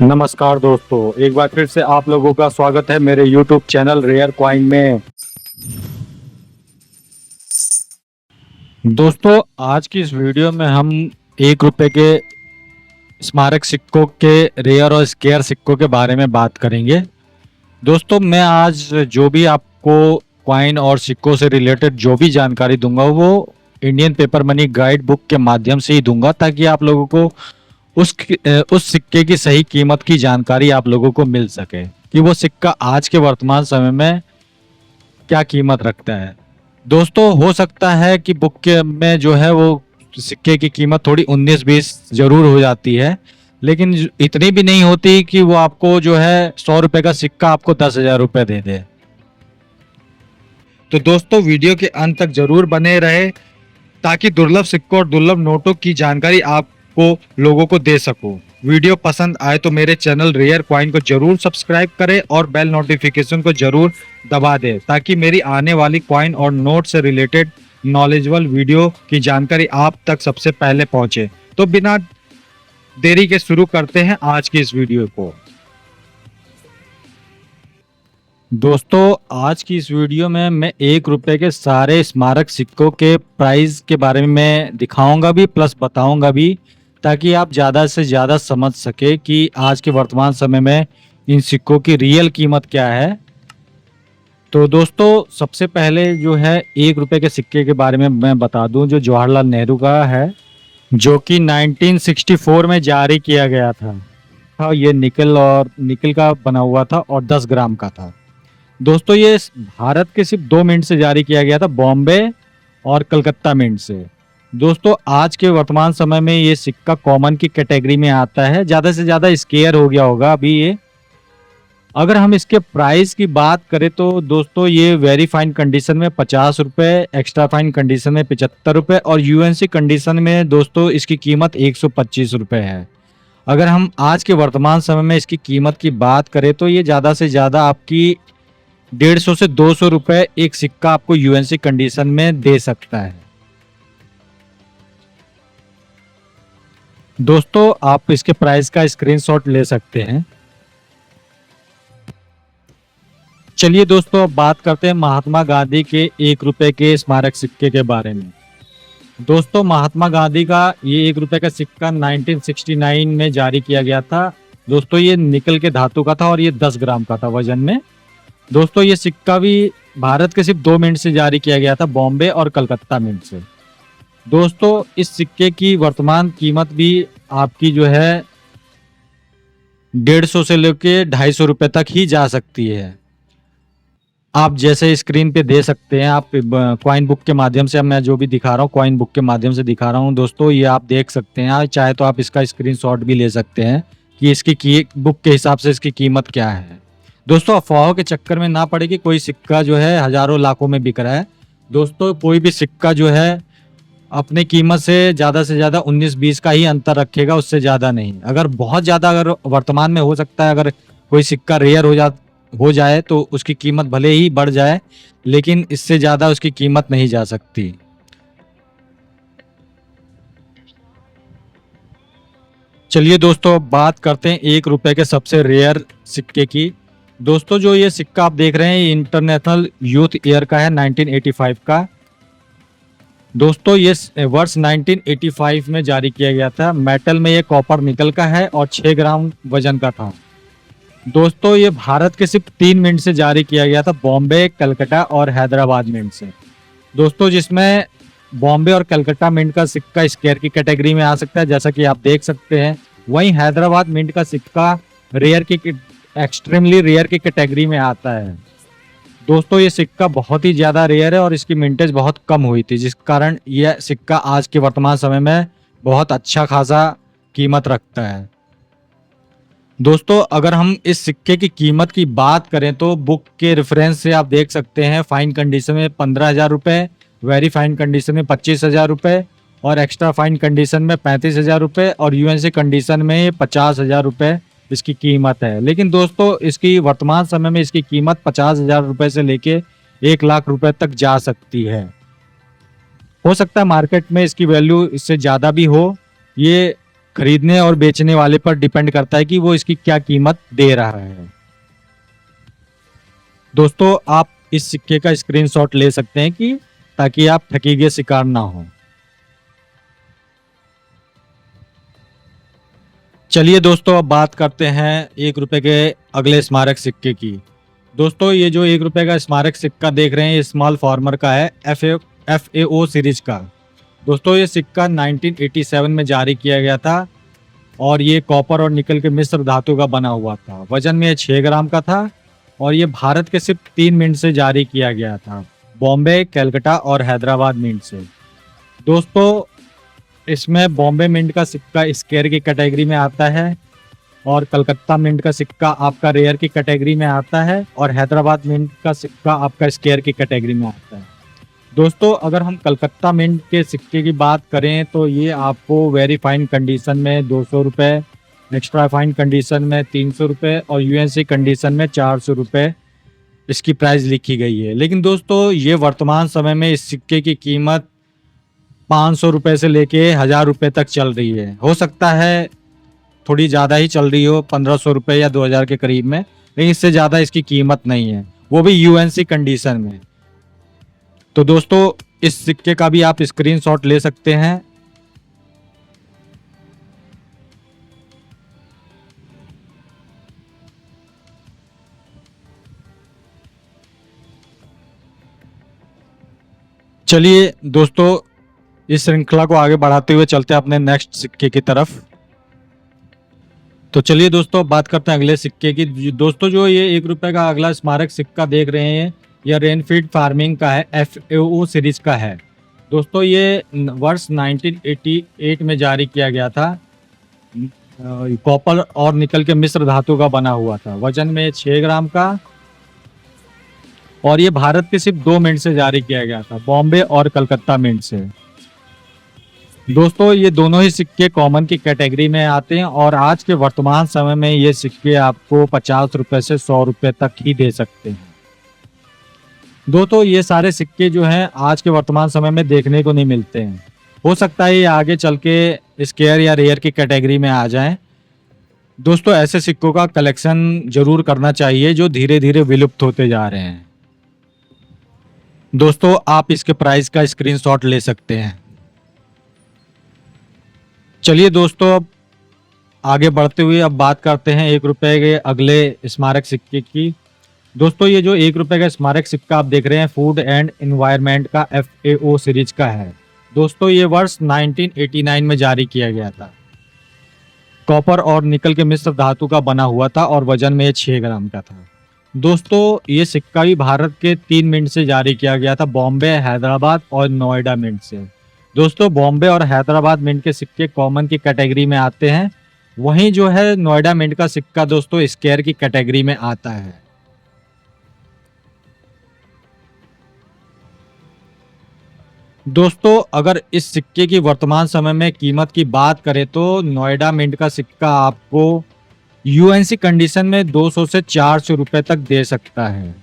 नमस्कार दोस्तों, एक बार फिर से आप लोगों का स्वागत है मेरे YouTube चैनल रेयर कॉइन में। दोस्तों, आज की इस वीडियो में हम 1 रुपए के स्मारक सिक्कों के रेयर और स्केयर सिक्कों के बारे में बात करेंगे। दोस्तों, मैं आज जो भी आपको कॉइन और सिक्कों से रिलेटेड जो भी जानकारी दूंगा वो Indian paper money guide book के माध्यम से ही दूंगा, ताकि आप लोगों को उस सिक्के की सही कीमत की जानकारी आप लोगों को मिल सके कि वो सिक्का आज के वर्तमान समय में क्या कीमत रखता है। दोस्तों, हो सकता है कि बुक के में जो है वो सिक्के की कीमत थोड़ी 19-20 जरूर हो जाती है, लेकिन इतनी भी नहीं होती कि वो आपको जो है 100 रुपए का सिक्का आपको 10,000 रुपए दे दे। तो दोस्तों, वीडियो के अंत तक जरूर बने रहे ताकि दुर्लभ सिक्कों और दुर्लभ नोटों की जानकारी आपको लोगों को दे सकूं। वीडियो पसंद आए तो मेरे चैनल रेयर कॉइन को जरूर सब्सक्राइब करें और बेल नोटिफिकेशन को जरूर दबा दें, ताकि मेरी आने वाली कॉइन और नोट से रिलेटेड नॉलेजेबल वीडियो की जानकारी आप तक सबसे पहले पहुंचे। तो बिना देरी के शुरू करते हैं आज की इस वीडियो को। दोस्तों, आज की इस वीडियो में मैं 1 रुपए के सारे स्मारक सिक्कों के प्राइस के बारे में मैं दिखाऊंगा भी प्लस बताऊंगा भी, ताकि आप ज़्यादा से ज़्यादा समझ सके कि आज के वर्तमान समय में इन सिक्कों की रियल कीमत क्या है। तो दोस्तों, सबसे पहले जो है 1 रुपए के सिक्के के बारे में मैं बता दूं, जो जवाहरलाल नेहरू का है, जो कि 1964 में जारी किया गया था। हाँ, ये निकल का बना हुआ था और 10 ग्राम का था। दोस्तों, ये भारत के सिर्फ 2 मिनट से जारी किया गया था, बॉम्बे और कलकत्ता मिंट से। दोस्तों, आज के वर्तमान समय में ये सिक्का कॉमन की कैटेगरी में आता है, ज़्यादा से ज़्यादा स्केयर हो गया होगा अभी ये। अगर हम इसके प्राइस की बात करें तो दोस्तों, ये वेरी फाइन कंडीशन में 50 रुपए, एक्स्ट्रा फाइन कंडीशन में 75 रुपए और यूएनसी कंडीशन में दोस्तों इसकी कीमत 125 रुपए है। अगर हम आज के वर्तमान समय में इसकी कीमत की बात करें तो ये ज़्यादा से ज़्यादा आपकी 150 से 200 रुपए एक सिक्का आपको यूएनसी कंडीशन में दे सकता है। दोस्तों, आप इसके प्राइस का स्क्रीनशॉट ले सकते हैं। चलिए दोस्तों, अब बात करते हैं महात्मा गांधी के 1 रुपए के स्मारक सिक्के के बारे में। दोस्तों, महात्मा गांधी का ये 1 रुपए का सिक्का 1969 में जारी किया गया था। दोस्तों, ये निकल के धातु का था और ये 10 ग्राम का था वजन में। दोस्तों, ये सिक्का भी भारत के सिर्फ 2 मिनट से जारी किया गया था, बॉम्बे और कलकत्ता मिंट से। दोस्तों, इस सिक्के की वर्तमान कीमत भी आपकी जो है 150 से लेके 250 रुपए तक ही जा सकती है। आप जैसे स्क्रीन पे दे सकते हैं, आप कॉइन बुक के माध्यम से, मैं जो भी दिखा रहा हूँ कॉइन बुक के माध्यम से दिखा रहा हूँ दोस्तों, ये आप देख सकते हैं। चाहे तो आप इसका स्क्रीनशॉट भी ले सकते हैं कि इसकी बुक के हिसाब से इसकी कीमत क्या है। दोस्तों, अफवाहों के चक्कर में ना पड़े कि कोई सिक्का जो है हजारों लाखों में बिक रहा है। दोस्तों, कोई भी सिक्का जो है अपनी कीमत से ज़्यादा 19-20 का ही अंतर रखेगा, उससे ज़्यादा नहीं। अगर बहुत ज़्यादा, अगर वर्तमान में हो सकता है अगर कोई सिक्का रेयर हो जाए तो उसकी कीमत भले ही बढ़ जाए, लेकिन इससे ज़्यादा उसकी कीमत नहीं जा सकती। चलिए दोस्तों, बात करते हैं 1 रुपए के सबसे रेयर सिक्के की। दोस्तों, जो ये सिक्का आप देख रहे हैं ये इंटरनेशनल यूथ ईयर का है, 1985 का। दोस्तों, ये वर्ष 1985 में जारी किया गया था। मेटल में ये कॉपर निकल का है और 6 ग्राम वजन का था। दोस्तों, ये भारत के सिर्फ 3 मिनट से जारी किया गया था, बॉम्बे, कलकत्ता और हैदराबाद मिंट से। दोस्तों, जिसमें बॉम्बे और कलकत्ता मिंट का सिक्का स्केयर की कैटेगरी में आ सकता है, जैसा कि आप देख सकते हैं। वहीं हैदराबाद मिंट का सिक्का रेयर की एक्सट्रीमली रेयर की कैटेगरी में आता है। दोस्तों, ये सिक्का बहुत ही ज़्यादा रेयर है और इसकी मिंटेज बहुत कम हुई थी, जिस कारण यह सिक्का आज के वर्तमान समय में बहुत अच्छा खासा कीमत रखता है। दोस्तों, अगर हम इस सिक्के की कीमत की बात करें तो बुक के रेफरेंस से आप देख सकते हैं, फाइन कंडीशन में 15,000 रुपये, वेरी फाइन कंडीशन में 25,000 रुपये और एक्स्ट्रा फाइन कंडीशन में 35,000 रुपये और यूएनसी कंडीशन में 50,000 रुपये इसकी कीमत है। लेकिन दोस्तों, इसकी वर्तमान समय में इसकी कीमत 50,000 रुपये से लेके 1 लाख रुपये तक जा सकती है। हो सकता है मार्केट में इसकी वैल्यू इससे ज़्यादा भी हो। ये खरीदने और बेचने वाले पर डिपेंड करता है कि वो इसकी क्या कीमत दे रहा है। दोस्तों आप इस सिक्के का स्क्रीनशॉट ले सकते हैं कि ताकि आप ठगी के शिकार ना हो। चलिए दोस्तों अब बात करते हैं 1 रुपए के अगले स्मारक सिक्के की। दोस्तों ये जो 1 रुपए का स्मारक सिक्का देख रहे हैं ये स्मॉल फार्मर का है, FAO सीरीज का। दोस्तों ये सिक्का 1987 में जारी किया गया था और ये कॉपर और निकल के मिश्र धातु का बना हुआ था। वजन में 6 ग्राम का था और ये भारत के सिर्फ 3 मिंट से जारी किया गया था, बॉम्बे, कलकत्ता और हैदराबाद मिंट से। दोस्तों इसमें बॉम्बे मिंट का सिक्का स्केयर की कैटेगरी में आता है और कलकत्ता मिंट का सिक्का आपका रेयर की कैटेगरी में आता है और हैदराबाद मिंट का सिक्का आपका स्केयर की कैटेगरी में आता है। दोस्तों अगर हम कलकत्ता मिंट के सिक्के की बात करें तो ये आपको वेरी फाइन कंडीशन में 200 रुपये, एक्स्ट्रा फाइन कंडीशन में 300 रुपये और यूएनसी कंडीशन में 400 रुपये इसकी प्राइस लिखी गई है। लेकिन दोस्तों ये वर्तमान समय में इस सिक्के की कीमत 500 रुपये से लेके 1000 रुपये तक चल रही है। हो सकता है थोड़ी ज़्यादा ही चल रही हो, 1500 रुपये या 2000 के करीब में, लेकिन इससे ज़्यादा इसकी कीमत नहीं है, वो भी यूएनसी कंडीशन में। तो दोस्तों इस सिक्के का भी आप स्क्रीनशॉट ले सकते हैं। चलिए दोस्तों इस श्रृंखला को आगे बढ़ाते हुए चलते हैं अपने नेक्स्ट सिक्के की तरफ। तो चलिए दोस्तों बात करते हैं अगले सिक्के की। दोस्तों जो ये 1 रुपए का अगला स्मारक सिक्का देख रहे हैं यह रेनफीड फार्मिंग का है, FAO सीरीज का है। दोस्तों ये वर्ष 1988 में जारी किया गया था। कॉपर और निकल के मिश्र धातु का बना हुआ था, वजन में 6 ग्राम का और ये भारत के सिर्फ 2 मिनट से जारी किया गया था, बॉम्बे और कलकत्ता मिंट से। दोस्तों ये दोनों ही सिक्के कॉमन की कैटेगरी में आते हैं और आज के वर्तमान समय में ये सिक्के आपको 50 रुपए से 100 रुपए तक ही दे सकते हैं। दोस्तों ये सारे सिक्के जो हैं आज के वर्तमान समय में देखने को नहीं मिलते हैं। हो सकता है ये आगे चल के स्केयर या रेयर की कैटेगरी में आ जाएं। दोस्तों ऐसे सिक्कों का कलेक्शन जरूर करना चाहिए जो धीरे धीरे विलुप्त होते जा रहे हैं। दोस्तों आप इसके प्राइस का स्क्रीनशॉट ले सकते हैं। चलिए दोस्तों अब आगे बढ़ते हुए अब बात करते हैं 1 रुपए के अगले स्मारक सिक्के की। दोस्तों ये जो 1 रुपए का स्मारक सिक्का आप देख रहे हैं फूड एंड एनवायरनमेंट का, FAO सीरीज का है। दोस्तों ये वर्ष 1989 में जारी किया गया था। कॉपर और निकल के मिश्र धातु का बना हुआ था और वजन में 6 ग्राम का था। दोस्तों ये सिक्का भी भारत के 3 मिंट से जारी किया गया था, बॉम्बे, हैदराबाद और नोएडा मिंट से। दोस्तों बॉम्बे और हैदराबाद मिंट के सिक्के कॉमन की कैटेगरी में आते हैं, वहीं जो है नोएडा मिंट का सिक्का दोस्तों स्केयर की कैटेगरी में आता है। दोस्तों अगर इस सिक्के की वर्तमान समय में कीमत की बात करें तो नोएडा मिंट का सिक्का आपको यूएनसी कंडीशन में 200 से 400 रुपए तक दे सकता है।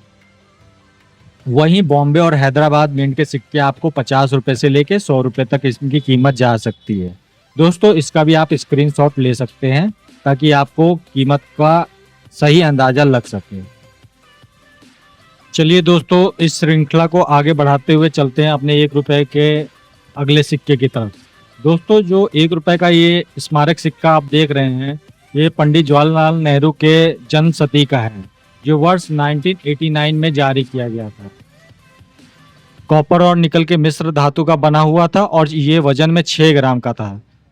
वहीं बॉम्बे और हैदराबाद मिंट के सिक्के आपको 50 रुपए से लेके 100 रुपए तक इसकी कीमत जा सकती है। दोस्तों इसका भी आप स्क्रीनशॉट ले सकते हैं ताकि आपको कीमत का सही अंदाजा लग सके। चलिए दोस्तों इस श्रृंखला को आगे बढ़ाते हुए चलते हैं अपने 1 रुपए के अगले सिक्के की तरफ। दोस्तों जो 1 रुपए का ये स्मारक सिक्का आप देख रहे हैं ये पंडित जवाहरलाल नेहरू के जन्म शती का है, जो वर्ष 1989 में जारी किया गया था। कॉपर और निकल के मिश्र धातु का बना हुआ था और ये वजन में 6 ग्राम का था।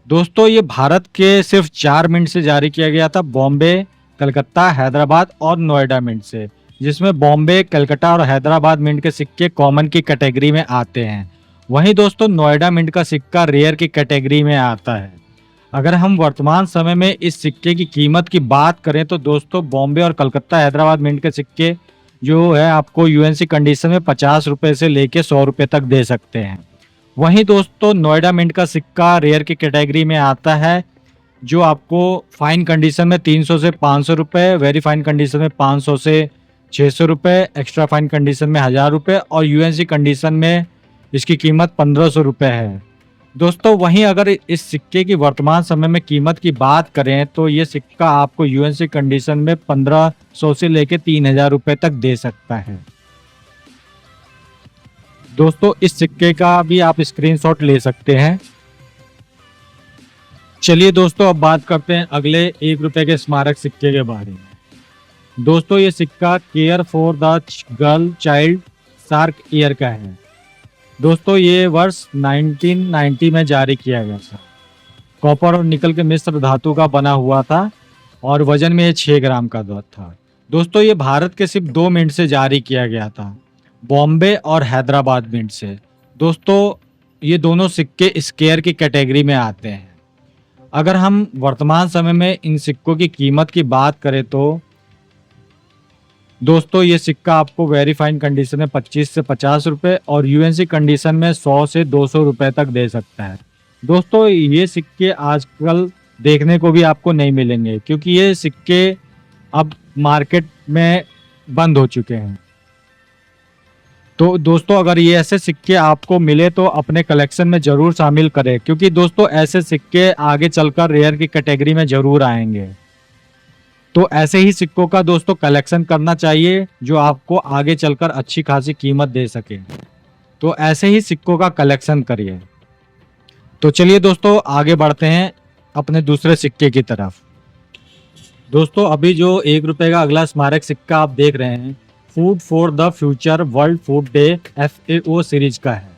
दोस्तों ये भारत के सिर्फ 4 मिंट से जारी किया गया था, बॉम्बे, कलकत्ता, हैदराबाद और नोएडा मिंट से, जिसमें बॉम्बे, कलकत्ता और हैदराबाद मिंट के सिक्के कॉमन की कैटेगरी में आते हैं। वहीं दोस्तों नोएडा मिंट का सिक्का रेयर की कैटेगरी में आता है। अगर हम वर्तमान समय में इस सिक्के की कीमत की बात करें तो दोस्तों बॉम्बे और कलकत्ता, हैदराबाद मिंट के सिक्के जो है आपको यूएनसी कंडीशन में 50 रुपए से लेके 100 रुपए तक दे सकते हैं। वहीं दोस्तों नोएडा मिंट का सिक्का रेयर की कैटेगरी में आता है, जो आपको फाइन कंडीशन में 300 से 500 रुपये, वेरी फाइन कंडीशन में 500 से 600 रुपये, एक्स्ट्रा फाइन कंडीशन में 1000 रुपये और यूएनसी कंडीशन में इसकी कीमत 1500 रुपये है। दोस्तों वहीं अगर इस सिक्के की वर्तमान समय में कीमत की बात करें तो ये सिक्का आपको यूएनसी कंडीशन में 1500 से लेके 3000 रुपए तक दे सकता है। दोस्तों इस सिक्के का भी आप स्क्रीनशॉट ले सकते हैं। चलिए दोस्तों अब बात करते हैं अगले 1 रुपए के स्मारक सिक्के के बारे में। दोस्तों ये सिक्का care for the girl child shark year का है। दोस्तों ये वर्ष 1990 में जारी किया गया था। कॉपर और निकल के मिश्र धातु का बना हुआ था और वजन में 6 ग्राम का था। दोस्तों ये भारत के सिर्फ 2 मिनट से जारी किया गया था, बॉम्बे और हैदराबाद मिंट से। दोस्तों ये दोनों सिक्के स्केयर की कैटेगरी में आते हैं। अगर हम वर्तमान समय में इन सिक्कों की कीमत की बात करें तो दोस्तों ये सिक्का आपको वेरीफाइड कंडीशन में 25 से 50 रुपए और यूएनसी कंडीशन में 100 से 200 रुपए तक दे सकता है। दोस्तों ये सिक्के आजकल देखने को भी आपको नहीं मिलेंगे क्योंकि ये सिक्के अब मार्केट में बंद हो चुके हैं। तो दोस्तों अगर ये ऐसे सिक्के आपको मिले तो अपने कलेक्शन में जरूर शामिल करें क्योंकि दोस्तों ऐसे सिक्के आगे चलकर रेयर की कैटेगरी में जरूर आएंगे। तो ऐसे ही सिक्कों का दोस्तों कलेक्शन करना चाहिए जो आपको आगे चलकर अच्छी खासी कीमत दे सके। तो ऐसे ही सिक्कों का कलेक्शन करिए। तो चलिए दोस्तों आगे बढ़ते हैं अपने दूसरे सिक्के की तरफ। दोस्तों अभी जो 1 रुपए का अगला स्मारक सिक्का आप देख रहे हैं food for the future world food day FAO series का है।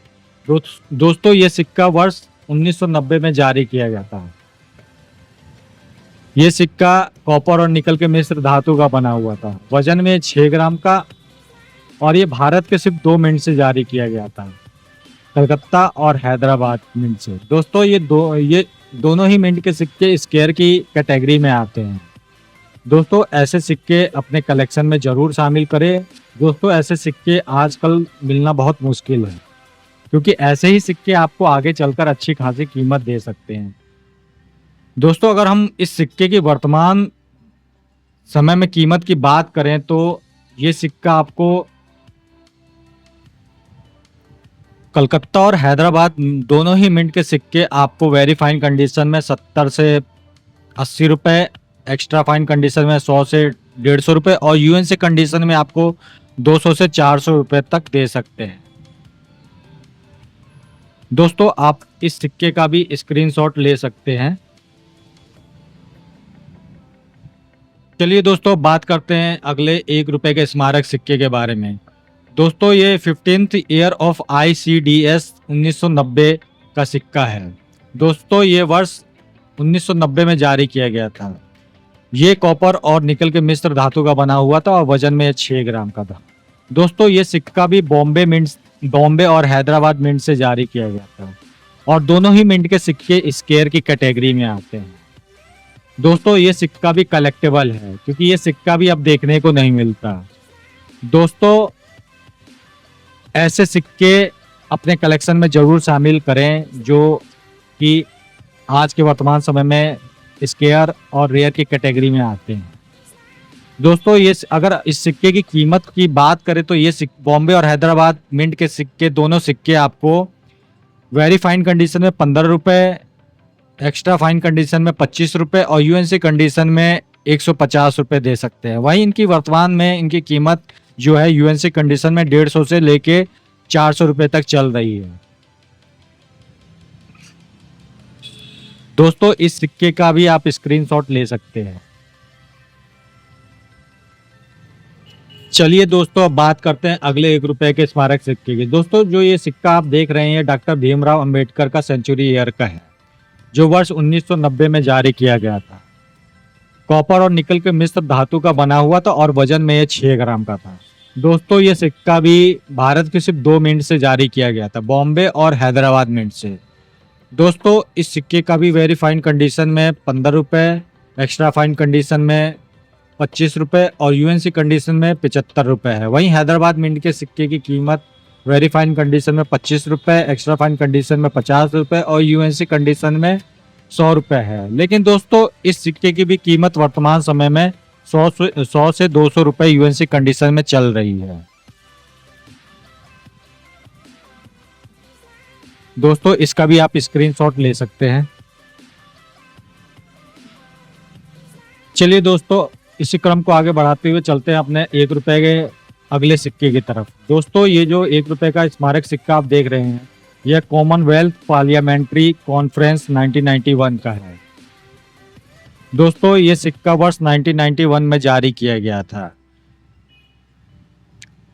दोस्तों ये सिक्का वर्ष 1990 में जारी किया गया था। ये सिक्का कॉपर और निकल के मिश्र धातु का बना हुआ था, वजन में 6 ग्राम का और ये भारत के सिर्फ 2 मिनट से जारी किया गया था, कलकत्ता और हैदराबाद मिंट से। दोस्तों ये दोनों ही मिंट के सिक्के स्केयर की कैटेगरी में आते हैं। दोस्तों ऐसे सिक्के अपने कलेक्शन में जरूर शामिल करें। दोस्तों ऐसे सिक्के आजकल मिलना बहुत मुश्किल है क्योंकि ऐसे ही सिक्के आपको आगे चलकर अच्छी खासी कीमत दे सकते हैं। दोस्तों अगर हम इस सिक्के की वर्तमान समय में कीमत की बात करें तो ये सिक्का आपको कलकत्ता और हैदराबाद दोनों ही मिंट के सिक्के आपको वेरी फाइन कंडीशन में 70 से 80 रुपए, एक्स्ट्रा फाइन कंडीशन में 100 से 150 रुपए और यूएनसी कंडीशन में आपको 200 से 400 रुपए तक दे सकते हैं। दोस्तों आप इस सिक्के का भी स्क्रीनशॉट ले सकते हैं। चलिए दोस्तों बात करते हैं अगले 1 रुपए के स्मारक सिक्के के बारे में। दोस्तों ये 15th ईयर ऑफ ICDS 1990 का सिक्का है। दोस्तों ये वर्ष 1990 में जारी किया गया था। ये कॉपर और निकल के मिश्र धातु का बना हुआ था और वजन में 6 ग्राम का था। दोस्तों ये सिक्का भी बॉम्बे और हैदराबाद मिंट से जारी किया गया था और दोनों ही मिंट के सिक्के स्केयर की कैटेगरी में आते हैं। दोस्तों ये सिक्का भी कलेक्टेबल है क्योंकि ये सिक्का भी अब देखने को नहीं मिलता। दोस्तों ऐसे सिक्के अपने कलेक्शन में जरूर शामिल करें जो कि आज के वर्तमान समय में स्केयर और रेयर की कैटेगरी में आते हैं। दोस्तों ये अगर इस सिक्के की कीमत की बात करें तो ये बॉम्बे और हैदराबाद मिंट के सिक्के दोनों सिक्के आपको वेरी फाइन कंडीशन में 15 रुपए, एक्स्ट्रा फाइन कंडीशन में 25 रुपए और यूएनसी कंडीशन में 150 रुपए दे सकते हैं। वहीं इनकी वर्तमान में इनकी कीमत जो है यूएनसी कंडीशन में 150 से लेके 400 रुपए तक चल रही है। दोस्तों इस सिक्के का भी आप स्क्रीनशॉट ले सकते हैं। चलिए दोस्तों अब बात करते हैं अगले 1 रुपए के स्मारक सिक्के की। दोस्तों जो ये सिक्का आप देख रहे हैं डॉक्टर भीमराव अंबेडकर का सेंचुरी ईयर का है जो वर्ष 1990 में जारी किया गया था। कॉपर और निकल के मिश्र धातु का बना हुआ था और वजन में 6 ग्राम का था। दोस्तों ये सिक्का भी भारत के सिर्फ 2 मिनट से जारी किया गया था, बॉम्बे और हैदराबाद मिंट से। दोस्तों इस सिक्के का भी वेरी फाइन कंडीशन में 15 रुपए, एक्स्ट्रा फाइन कंडीशन में 25 रुपए और यूएनसी कंडीशन में 75 रुपए है। वहीं हैदराबाद मिंट के सिक्के की कीमत वेरी फाइन कंडीशन में 25 रुपए, एक्स्ट्रा फाइन कंडीशन में 50 रुपए और यूएनसी कंडीशन में 100 रुपए है। लेकिन दोस्तों इस सिक्के की भी कीमत वर्तमान समय में 100 से 200 रुपए यूएनसी कंडीशन में चल रही है। दोस्तों इसका भी आप स्क्रीनशॉट ले सकते हैं। चलिए दोस्तों, इसी क्रम को आगे बढ़ाते हुए चलते हैं अपने 1 रुपए के अगले सिक्के की तरफ। दोस्तों ये जो 1 रुपए का स्मारक सिक्का आप देख रहे हैं, यह कॉमनवेल्थ पार्लियामेंट्री कॉन्फ्रेंस 1991 का है। दोस्तों ये सिक्का वर्ष 1991 में जारी किया गया था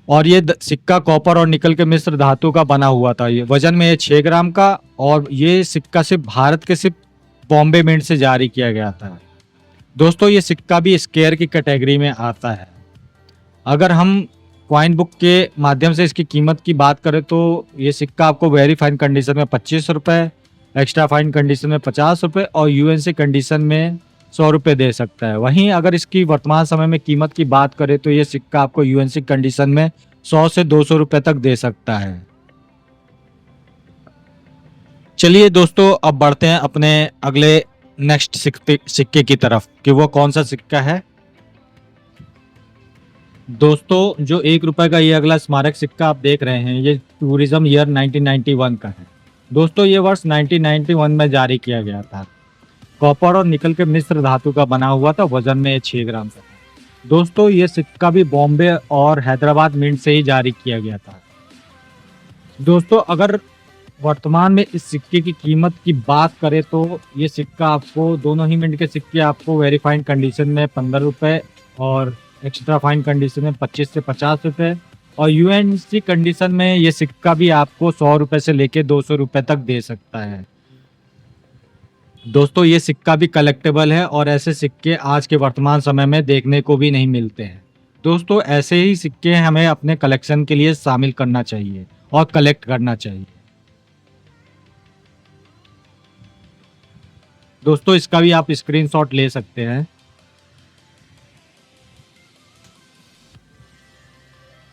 और ये सिक्का कॉपर और निकल के मिश्र धातु का बना हुआ था। ये वजन में ये 6 ग्राम का, और ये सिक्का सिर्फ भारत के सिर्फ बॉम्बे मिंट से जारी किया गया था। दोस्तों ये सिक्का भी स्क्वायर की कैटेगरी में आता है। अगर हम कॉइन बुक के माध्यम से इसकी कीमत की बात करें तो ये सिक्का आपको वेरी फाइन कंडीशन में 25 रुपये, एक्स्ट्रा फाइन कंडीशन में 50 रुपये और यूएनसी कंडीशन में 100 रुपये दे सकता है। वहीं अगर इसकी वर्तमान समय में कीमत की बात करें तो ये सिक्का आपको यूएनसी कंडीशन में 100 से 200 रुपये तक दे सकता है। चलिए दोस्तों, अब बढ़ते हैं अपने अगले नेक्स्ट सिक्के की तरफ कि वो कौन सा सिक्का है। दोस्तों जो 1 रुपए का ये अगला स्मारक सिक्का आप देख रहे हैं, ये टूरिज्म ईयर 1991 का है। दोस्तों ये वर्ष 1991 में जारी किया गया था। कॉपर और निकल के मिश्र धातु का बना हुआ था, वजन में 6 ग्राम का था। दोस्तों ये सिक्का भी बॉम्बे और हैदराबाद मिंट से ही जारी किया गया था। दोस्तों अगर वर्तमान में इस सिक्के की कीमत की बात करें तो ये सिक्का आपको, दोनों ही मिंट के सिक्के आपको वेरीफाइड कंडीशन में 15 रुपये और एक्स्ट्रा फाइन कंडीशन में 25 से 50 रुपये और यूएनसी कंडीशन में ये सिक्का भी आपको 100 रुपये से लेके 200 रुपये तक दे सकता है। दोस्तों ये सिक्का भी कलेक्टेबल है और ऐसे सिक्के आज के वर्तमान समय में देखने को भी नहीं मिलते हैं। दोस्तों ऐसे ही सिक्के हमें अपने कलेक्शन के लिए शामिल करना चाहिए और कलेक्ट करना चाहिए। दोस्तों इसका भी आप स्क्रीनशॉट ले सकते हैं।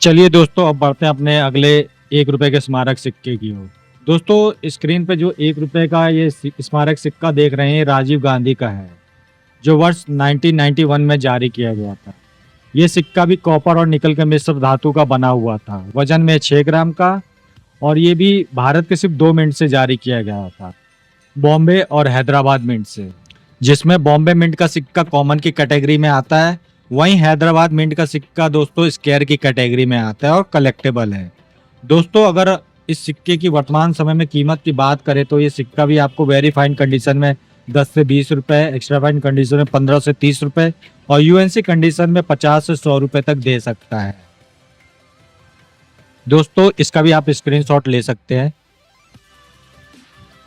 चलिए दोस्तों, अब बढ़ते हैं अपने अगले 1 रुपए के स्मारक सिक्के की ओर। दोस्तों स्क्रीन पे जो 1 रुपए का ये स्मारक सिक्का देख रहे हैं, राजीव गांधी का है, जो वर्ष 1991 में जारी किया गया था। ये सिक्का भी कॉपर और निकल के मिश्र धातु का बना हुआ था, वजन में 6 ग्राम का, और ये भी भारत के सिर्फ 2 मिंट से जारी किया गया था, बॉम्बे और हैदराबाद मिंट से। जिसमें बॉम्बे मिंट का सिक्का कॉमन की कैटेगरी में आता है, वहीं हैदराबाद मिंट का सिक्का दोस्तों स्क्वायर की कैटेगरी में आता है और कलेक्टेबल है। दोस्तों अगर इस सिक्के की वर्तमान समय में कीमत की बात करें तो ये सिक्का भी आपको वेरी फाइन कंडीशन में 10 से 20 रुपये, एक्स्ट्रा फाइन कंडीशन में 15 से 30 रुपये और यूएनसी कंडीशन में 50 से 100 रुपये तक दे सकता है। दोस्तों इसका भी आप स्क्रीनशॉट ले सकते हैं।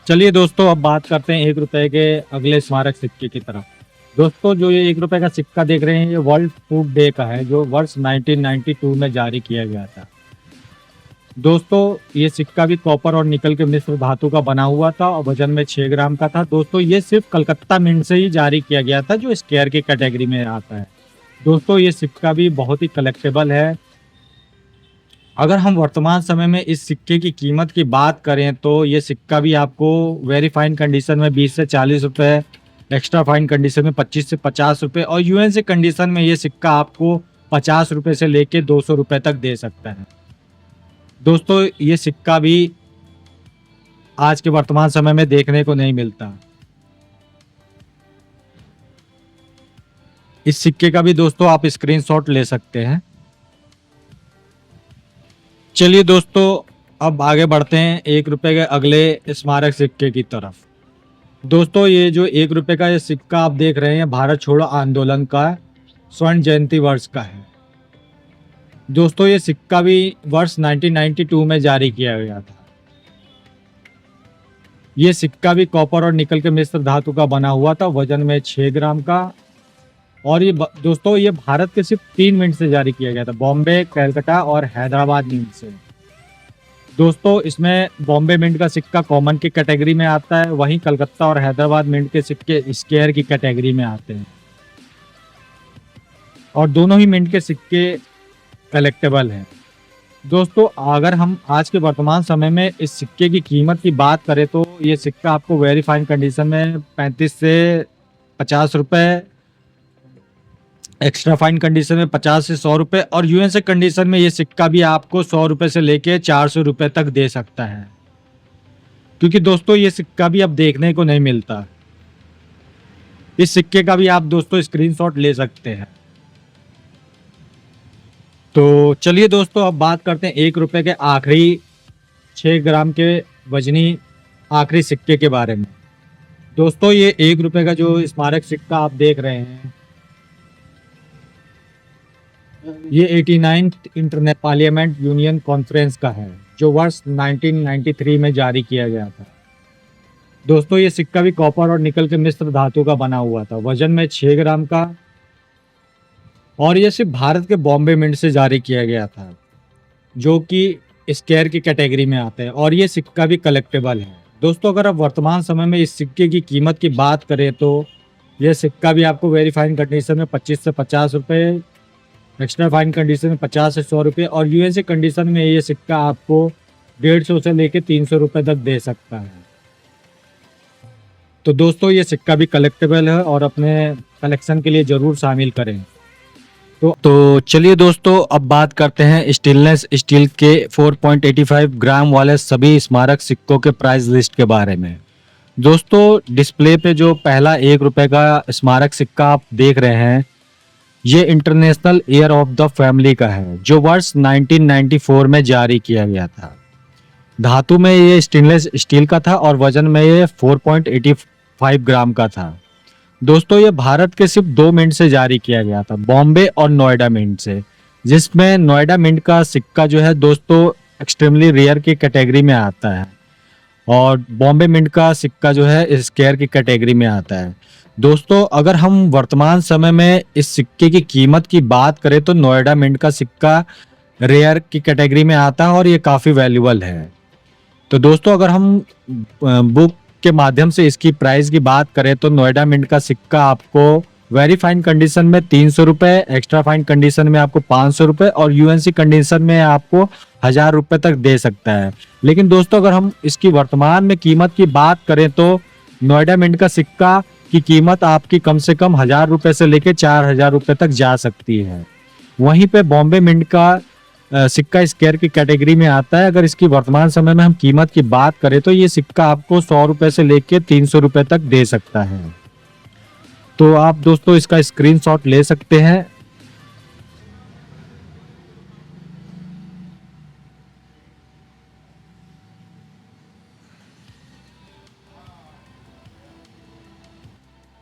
चलिए दोस्तों, अब बात करते हैं 1 रुपए के अगले स्मारक सिक्के की तरफ। दोस्तों जो ये 1 रुपए का सिक्का देख रहे हैं, ये वर्ल्ड फूड डे का है, जो वर्ष 1992 में जारी किया गया था। दोस्तों ये सिक्का भी कॉपर और निकल के मिश्र धातु का बना हुआ था और वजन में 6 ग्राम का था। दोस्तों ये सिर्फ कलकत्ता मिंट से ही जारी किया गया था, जो स्क्वायर की कैटेगरी में आता है। दोस्तों ये सिक्का भी बहुत ही कलेक्टेबल है। अगर हम वर्तमान समय में इस सिक्के की कीमत की बात करें तो ये सिक्का भी आपको वेरी फाइन कंडीशन में 20 से 40 रुपये, एक्स्ट्रा फाइन कंडीशन में 25 से 50 रुपये और यूएनसी कंडीशन में ये सिक्का आपको 50 रुपये से लेके 200 रुपये तक दे सकता है। दोस्तों ये सिक्का भी आज के वर्तमान समय में देखने को नहीं मिलता। इस सिक्के का भी दोस्तों आप स्क्रीनशॉट ले सकते हैं। चलिए दोस्तों, अब आगे बढ़ते हैं 1 रुपए के अगले स्मारक सिक्के की तरफ। दोस्तों ये जो 1 रुपए का ये सिक्का आप देख रहे हैं, भारत छोड़ो आंदोलन का स्वर्ण जयंती वर्ष का है। दोस्तों ये सिक्का भी वर्ष 1992 में जारी किया गया था। ये सिक्का भी कॉपर और निकल के मिश्र धातु का बना हुआ था, वजन में 6 ग्राम का, और ये दोस्तों ये भारत के सिर्फ 3 मिनट से जारी किया गया था, बॉम्बे, कलकत्ता और हैदराबाद मिंट से। दोस्तों इसमें बॉम्बे मिंट का सिक्का कॉमन की कैटेगरी में आता है, वहीं कलकत्ता और हैदराबाद मिंट के सिक्के स्क्वायर की कैटेगरी में आते हैं और दोनों ही मिंट के सिक्के कलेक्टेबल हैं। दोस्तों अगर हम आज के वर्तमान समय में इस सिक्के की कीमत की बात करें तो ये सिक्का आपको वेरी फाइन कंडीशन में 35 से 50 रुपये, एक्स्ट्रा फाइन कंडीशन में 50 से 100 रुपये और यूएनसी कंडीशन में ये सिक्का भी आपको 100 रुपये से लेके 400 रुपये तक दे सकता है। क्योंकि दोस्तों ये सिक्का भी अब देखने को नहीं मिलता। इस सिक्के का भी आप दोस्तों स्क्रीनशॉट ले सकते हैं। तो चलिए दोस्तों, अब बात करते हैं 1 रुपए के आखिरी 6 ग्राम के वजनी आखिरी सिक्के के बारे में। दोस्तों ये 1 रुपए का जो स्मारक सिक्का आप देख रहे हैं, ये 89th international parliament union conference का है, जो वर्ष 1993 में जारी किया गया था। दोस्तों ये सिक्का भी कॉपर और निकल के मिश्र धातु का बना हुआ था, वजन में 6 ग्राम का, और ये सिर्फ भारत के बॉम्बे मिंट से जारी किया गया था, जो कि स्क्वायर की कैटेगरी में आता है, और ये सिक्का भी कलेक्टेबल है। दोस्तों अगर आप वर्तमान समय में इस सिक्के की कीमत की बात करें तो यह सिक्का भी आपको वेरी फाइन कंडीशन में 25 से 50 रुपये, एक्स्ट्रा फाइन कंडीशन में 50 से 100 रुपये, और यूएनसी कंडीशन में ये सिक्का आपको 150 से लेके 300 रुपये तक दे सकता है। तो दोस्तों ये सिक्का भी कलेक्टेबल है और अपने कलेक्शन के लिए ज़रूर शामिल करें। तो चलिए दोस्तों, अब बात करते हैं स्टेनलेस स्टील के 4.85 ग्राम वाले सभी स्मारक सिक्कों के प्राइस लिस्ट के बारे में। दोस्तों डिस्प्ले पे जो पहला 1 रुपए का स्मारक सिक्का आप देख रहे हैं, ये international year of the family का है, जो वर्ष 1994 में जारी किया गया था। धातु में ये स्टेनलेस स्टील का था और वजन में ये 4.85 ग्राम का था। दोस्तों ये भारत के सिर्फ 2 मिंट से जारी किया गया था, बॉम्बे और नोएडा मिंट से, जिसमें नोएडा मिंट का सिक्का जो है दोस्तों एक्सट्रीमली रेयर की कैटेगरी में आता है, और बॉम्बे मिंट का सिक्का जो है स्क्वायर की कैटेगरी में आता है। दोस्तों अगर हम वर्तमान समय में इस सिक्के की कीमत की बात करें तो नोएडा मिंट का सिक्का रेयर की कैटेगरी में आता है और ये काफ़ी वैल्यूबल है। तो दोस्तों अगर हम बुक के माध्यम से इसकी प्राइस की बात करें तो नोएडा मिंट का सिक्का आपको वेरी फाइन कंडीशन में 300 रुपये, एक्स्ट्रा फाइन कंडीशन में आपको 500 रुपये, और यूएनसी कंडीशन में आपको 1000 रुपये तक दे सकता है। लेकिन दोस्तों अगर हम इसकी वर्तमान में कीमत की बात करें तो नोएडा मिंट का सिक्का की कीमत आपकी कम से कम 1000 रुपये से लेकर 4000 रुपये तक जा सकती है। वहीं पे बॉम्बे मिंट का सिक्का स्क्वायर की कैटेगरी में आता है। अगर इसकी वर्तमान समय में हम कीमत की बात करें तो ये सिक्का आपको 100 रुपये से लेके 300 रुपये तक दे सकता है। तो आप दोस्तों इसका स्क्रीनशॉट ले सकते हैं।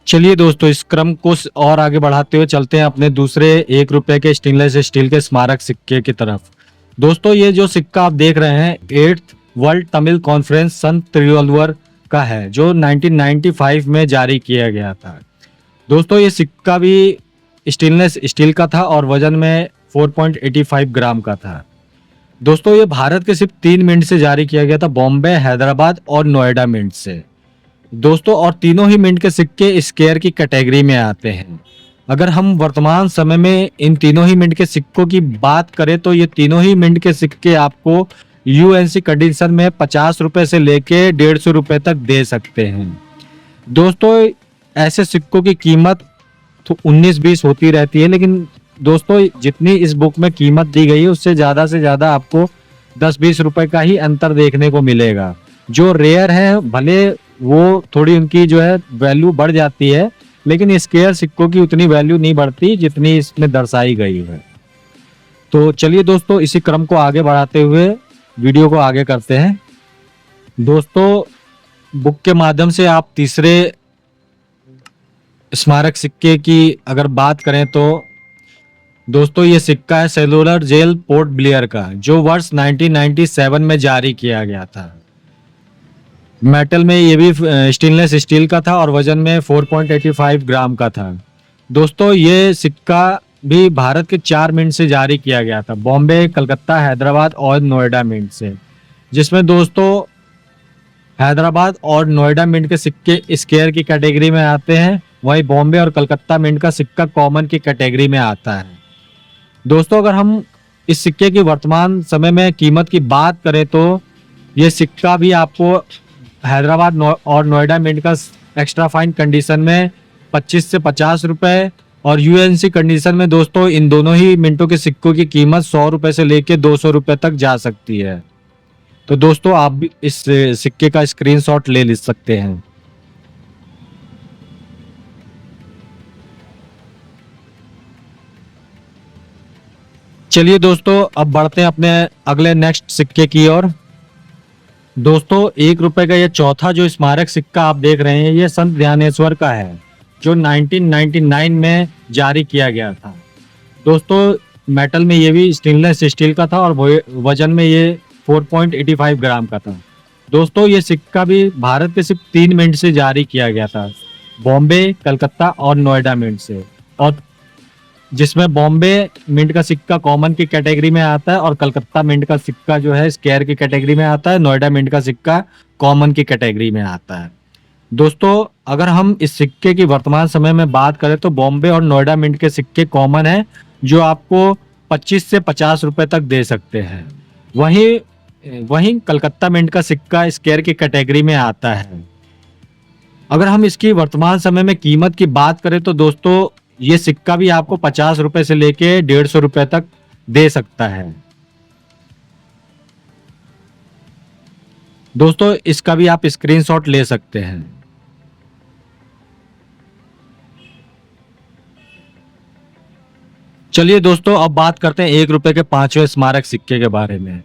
चलिए दोस्तों, इस क्रम को और आगे बढ़ाते हुए चलते हैं अपने दूसरे 1 रुपए के स्टेनलेस स्टील के स्मारक सिक्के की तरफ। दोस्तों ये जो सिक्का आप देख रहे हैं 8th वर्ल्ड तमिल कॉन्फ्रेंस सन तिरुवल्लुवर का है, जो 1995 में जारी किया गया था। दोस्तों ये सिक्का भी स्टेनलेस स्टील का था और वजन में 4.85 ग्राम का था। दोस्तों ये भारत के सिर्फ 3 मिंट से जारी किया गया था, बॉम्बे, हैदराबाद और नोएडा मिंट से। दोस्तों और तीनों ही मिंट के सिक्के स्क्वायर की कैटेगरी में आते हैं। अगर हम वर्तमान समय में इन तीनों ही मिंट के सिक्कों की बात करें तो ये तीनों ही मिंट के सिक्के आपको यूएनसी कंडीशन में 50 रुपये से लेके 150 रुपये तक दे सकते हैं। दोस्तों ऐसे सिक्कों की कीमत तो 19-20 होती रहती है, लेकिन दोस्तों जितनी इस बुक में कीमत दी गई है उससे ज़्यादा से ज़्यादा आपको 10-20 रुपये का ही अंतर देखने को मिलेगा। जो रेयर है भले वो थोड़ी उनकी जो है वैल्यू बढ़ जाती है, लेकिन स्क्वायर सिक्कों की उतनी वैल्यू नहीं बढ़ती जितनी इसमें दर्शाई गई है। तो चलिए दोस्तों इसी क्रम को आगे बढ़ाते हुए वीडियो को आगे करते हैं। दोस्तों बुक के माध्यम से आप तीसरे स्मारक सिक्के की अगर बात करें तो दोस्तों ये सिक्का है सेलुलर जेल पोर्ट ब्लेयर का, जो वर्ष 1997 में जारी किया गया था। मेटल में ये भी स्टेनलेस स्टील का था और वजन में 4.85 ग्राम का था। दोस्तों ये सिक्का भी भारत के 4 मिंट से जारी किया गया था, बॉम्बे, कलकत्ता, हैदराबाद और नोएडा मिंट से, जिसमें दोस्तों हैदराबाद और नोएडा मिंट के सिक्के स्क्वायर की कैटेगरी में आते हैं, वहीं बॉम्बे और कलकत्ता मिंट का सिक्का कॉमन की कैटेगरी में आता है। दोस्तों अगर हम इस सिक्के की वर्तमान समय में कीमत की बात करें तो ये सिक्का भी आपको हैदराबाद और नोएडा मिंट का एक्स्ट्रा फाइन कंडीशन में 25 से 50 रुपये, और यूएनसी कंडीशन में दोस्तों इन दोनों ही मिंटों के सिक्कों की कीमत 100 रुपये से लेकर 200 रुपये तक जा सकती है। तो दोस्तों आप भी इस सिक्के का स्क्रीनशॉट ले सकते हैं। चलिए दोस्तों अब बढ़ते हैं अपने अगले नेक्स्ट सिक्के की ओर। दोस्तों 1 रुपए का ये चौथा जो स्मारक सिक्का आप देख रहे हैं ये संत ध्यानेश्वर का है, जो 1999 में जारी किया गया था। दोस्तों मेटल में ये भी स्टेनलेस स्टील का था और वजन में ये 4.85 ग्राम का था। दोस्तों ये सिक्का भी भारत के सिर्फ 3 मिनट से जारी किया गया था, बॉम्बे, कलकत्ता और नोएडा मिंट से। और जिसमें बॉम्बे मिंट का सिक्का कॉमन की कैटेगरी में आता है और कलकत्ता मिंट का सिक्का जो है स्क्वायर की कैटेगरी में आता है, नोएडा मिंट का सिक्का कॉमन की कैटेगरी में आता है। दोस्तों अगर हम इस सिक्के की वर्तमान समय में बात करें तो बॉम्बे और नोएडा मिंट के सिक्के कॉमन है, जो आपको 25 से 50 रुपए तक दे सकते हैं। वहीं वहीं कलकत्ता मिंट का सिक्का स्क्वायर की कैटेगरी में आता है। अगर हम इसकी वर्तमान समय में कीमत की बात करें तो दोस्तों ये सिक्का भी आपको 50 रुपए से लेके 150 रुपए तक दे सकता है। दोस्तों इसका भी आप स्क्रीनशॉट ले सकते हैं। चलिए दोस्तों अब बात करते हैं 1 रुपए के 5वें स्मारक सिक्के के बारे में।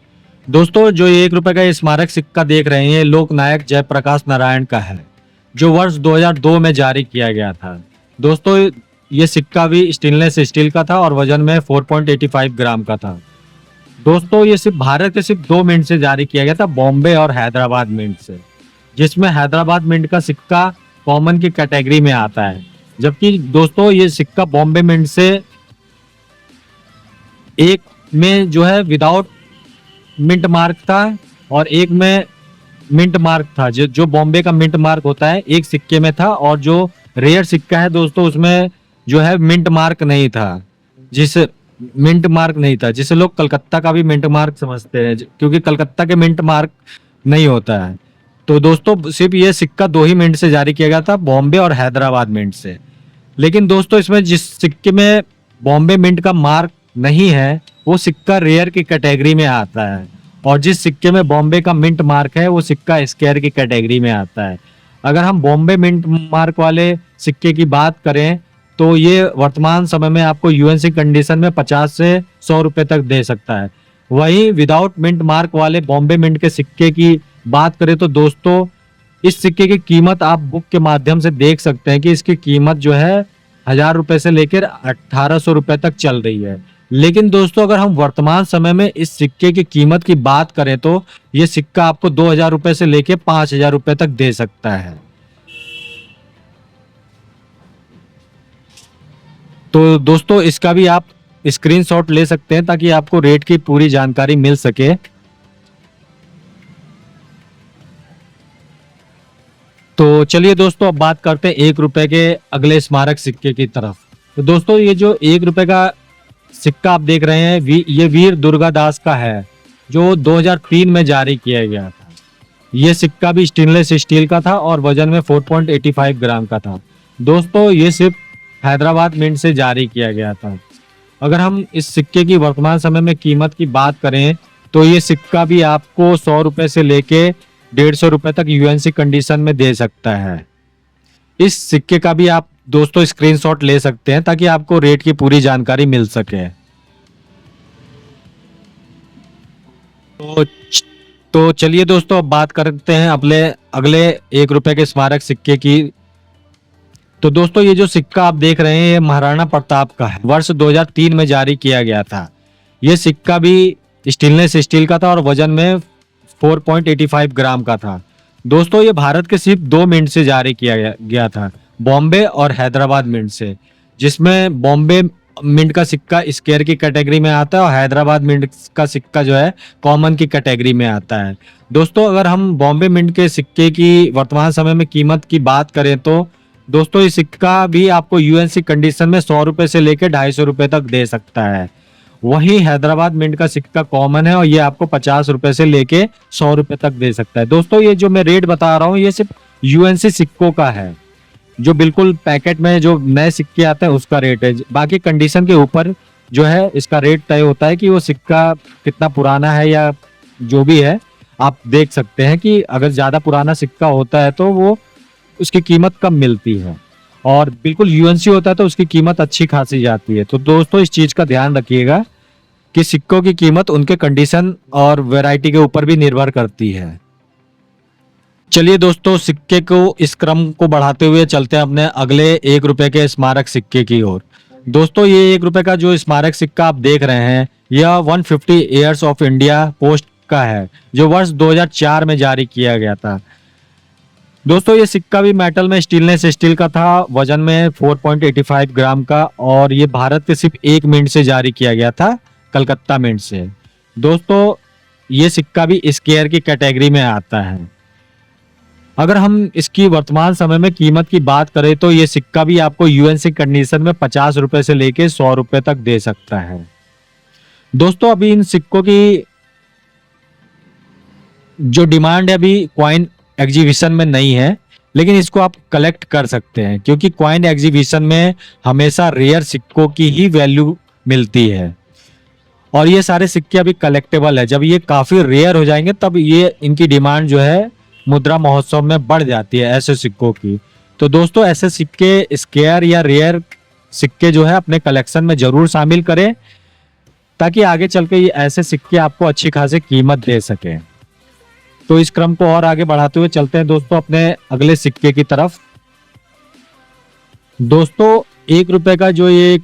दोस्तों जो 1 रुपए का स्मारक सिक्का देख रहे हैं लोकनायक जयप्रकाश नारायण का है, जो वर्ष 2002 में जारी किया गया था। दोस्तों ये सिक्का भी स्टेनलेस स्टील का था और वजन में 4.85 ग्राम का था। दोस्तों ये सिर्फ भारत के सिर्फ 2 मिंट से जारी किया गया था, बॉम्बे और हैदराबाद मिंट से, जिसमें हैदराबाद मिंट का सिक्का कॉमन की कैटेगरी में आता है। जबकि दोस्तों ये सिक्का बॉम्बे मिंट से एक में जो है विदाउट मिंट मार्क था और एक में मिंट मार्क था। जो बॉम्बे का मिंट मार्क होता है एक सिक्के में था, और जो रेयर सिक्का है दोस्तों उसमें जो है मिंट मार्क नहीं था, जिसे लोग कलकत्ता का भी मिंट मार्क समझते हैं, क्योंकि कलकत्ता के मिंट मार्क नहीं होता है। तो दोस्तों सिर्फ ये सिक्का 2 ही मिंट से जारी किया गया था, बॉम्बे और हैदराबाद मिंट से। लेकिन दोस्तों इसमें जिस सिक्के में बॉम्बे मिंट का मार्क नहीं है वो सिक्का रेयर की कैटेगरी में आता है, और जिस सिक्के में बॉम्बे का मिंट मार्क है वो सिक्का स्क्वायर की कैटेगरी में आता है। अगर हम बॉम्बे मिंट मार्क वाले सिक्के की बात करें तो ये वर्तमान समय में आपको यूएनसी कंडीशन में 50 से 100 रुपए तक दे सकता है। वहीं विदाउट मिंट मार्क वाले बॉम्बे मिंट के सिक्के की बात करें तो दोस्तों इस सिक्के की कीमत आप बुक के माध्यम से देख सकते हैं कि इसकी कीमत जो है 1000 रुपए से लेकर 1800 रुपए तक चल रही है। लेकिन दोस्तों अगर हम वर्तमान समय में इस सिक्के की कीमत की बात करें तो ये सिक्का आपको 2000 रुपए से लेकर 5000 रुपए तक दे सकता है। तो दोस्तों इसका भी आप स्क्रीनशॉट ले सकते हैं ताकि आपको रेट की पूरी जानकारी मिल सके। तो चलिए दोस्तों अब बात करते हैं 1 रुपए के अगले स्मारक सिक्के की तरफ। तो दोस्तों ये जो 1 रुपए का सिक्का आप देख रहे हैं ये वीर दुर्गादास का है, जो 2003 में जारी किया गया था। ये सिक्का भी स्टेनलेस स्टील का था और वजन में 4.85 ग्राम का था। दोस्तों ये सिर्फ हैदराबाद मिंट से जारी किया गया था। अगर हम इस सिक्के की वर्तमान समय में कीमत की बात करें तो ये सिक्का भी आपको 100 रुपए से लेके 150 रुपए तक यूएनसी कंडीशन में दे सकता है। इस सिक्के का भी आप दोस्तों स्क्रीनशॉट ले सकते हैं ताकि आपको रेट की पूरी जानकारी मिल सके। तो चलिए दोस्तों अब बात करते हैं अपने अगले 1 रुपए के स्मारक सिक्के की। तो दोस्तों ये जो सिक्का आप देख रहे हैं ये महाराणा प्रताप का है, वर्ष 2003 में जारी किया गया था। ये सिक्का भी स्टेनलेस स्टील का था और वजन में 4.85 ग्राम का था। दोस्तों ये भारत के सिर्फ 2 मिंट से जारी किया गया था, बॉम्बे और हैदराबाद मिंट से, जिसमें बॉम्बे मिंट का सिक्का स्क्वायर की कैटेगरी में आता है और हैदराबाद मिंट का सिक्का जो है कॉमन की कैटेगरी में आता है। दोस्तों अगर हम बॉम्बे मिंट के सिक्के की वर्तमान समय में कीमत की बात करें तो दोस्तों ये सिक्का भी आपको यूएनसी कंडीशन में 100 रुपए से लेकर 250 रुपए तक दे सकता है। वहीं हैदराबाद मिंट का सिक्का कॉमन है और ये आपको 50 रुपए से लेके 100 रुपए तक दे सकता है। दोस्तों ये जो मैं रेट बता रहा हूँ ये सिर्फ यूएनसी सिक्कों का है, जो बिल्कुल पैकेट में जो नए सिक्के आते हैं उसका रेट है। बाकी कंडीशन के ऊपर जो है इसका रेट तय होता है कि वो सिक्का कितना पुराना है या जो भी है। आप देख सकते हैं कि अगर ज़्यादा पुराना सिक्का होता है तो वो उसकी कीमत कम मिलती है, और बिल्कुल यूएनसी होता है तो उसकी कीमत अच्छी खासी जाती है। तो दोस्तों इस चीज़ का ध्यान रखिएगा कि सिक्कों की कीमत उनके कंडीशन और वैरायटी के ऊपर भी निर्भर करती है। चलिए दोस्तों, सिक्के को इस क्रम को बढ़ाते हुए चलते हैं अपने अगले 1 रुपए के स्मारक सिक्के की ओर। दोस्तों ये 1 रुपए का जो स्मारक सिक्का आप देख रहे हैं, यह 150 ईयर्स ऑफ इंडिया पोस्ट का है, जो वर्ष 2004 में जारी किया गया था। दोस्तों ये सिक्का भी मेटल में स्टेनलेस स्टील का था, वजन में 4.85 ग्राम का, और ये भारत के सिर्फ एक मिंट से जारी किया गया था, कलकत्ता मिंट से। दोस्तों ये सिक्का भी स्क्वायर की कैटेगरी में आता है। अगर हम इसकी वर्तमान समय में कीमत की बात करें तो ये सिक्का भी आपको यूएनसी कंडीशन में 50 रुपए से लेके 100 रुपए तक दे सकता है। दोस्तों अभी इन सिक्कों की जो डिमांड है अभी क्वाइन एग्जीबिशन में नहीं है, लेकिन इसको आप कलेक्ट कर सकते हैं, क्योंकि क्वाइन एग्जीबिशन में हमेशा रेयर सिक्कों की ही वैल्यू मिलती है, और ये सारे सिक्के अभी कलेक्टेबल है। जब ये काफी रेयर हो जाएंगे तब ये इनकी डिमांड जो है मुद्रा महोत्सव में बढ़ जाती है ऐसे सिक्कों की। तो दोस्तों ऐसे सिक्के, स्क्वायर या रेयर सिक्के जो है अपने कलेक्शन में जरूर शामिल करें, ताकि आगे चल के ये ऐसे सिक्के आपको अच्छी खासी कीमत दे सके। तो इस क्रम को और आगे बढ़ाते हुए चलते हैं दोस्तों अपने अगले सिक्के की तरफ। दोस्तों 1 रुपए का जो ये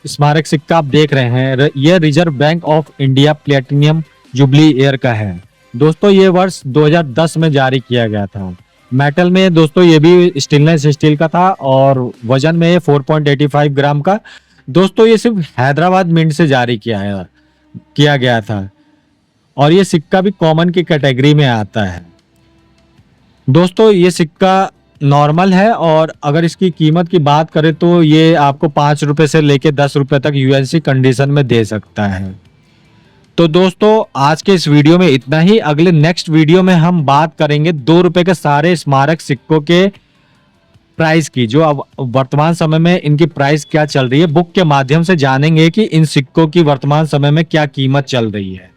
स्मारक सिक्का आप देख रहे हैं, यह reserve bank of India platinum jubilee year का है। दोस्तों ये वर्ष 2010 में जारी किया गया था। मेटल में दोस्तों ये भी स्टेनलेस स्टील का था, और वजन में 4.85 ग्राम का। दोस्तों ये सिर्फ हैदराबाद मिंट से जारी किया गया था, और ये सिक्का भी कॉमन की कैटेगरी में आता है। दोस्तों ये सिक्का नॉर्मल है, और अगर इसकी कीमत की बात करें तो ये आपको 5 रुपए से लेके 10 रुपए तक यूएनसी कंडीशन में दे सकता है। तो दोस्तों आज के इस वीडियो में इतना ही। अगले नेक्स्ट वीडियो में हम बात करेंगे 2 रुपए के सारे स्मारक सिक्कों के प्राइस की, जो अब वर्तमान समय में इनकी प्राइस क्या चल रही है। बुक के माध्यम से जानेंगे कि इन सिक्कों की वर्तमान समय में क्या कीमत चल रही है।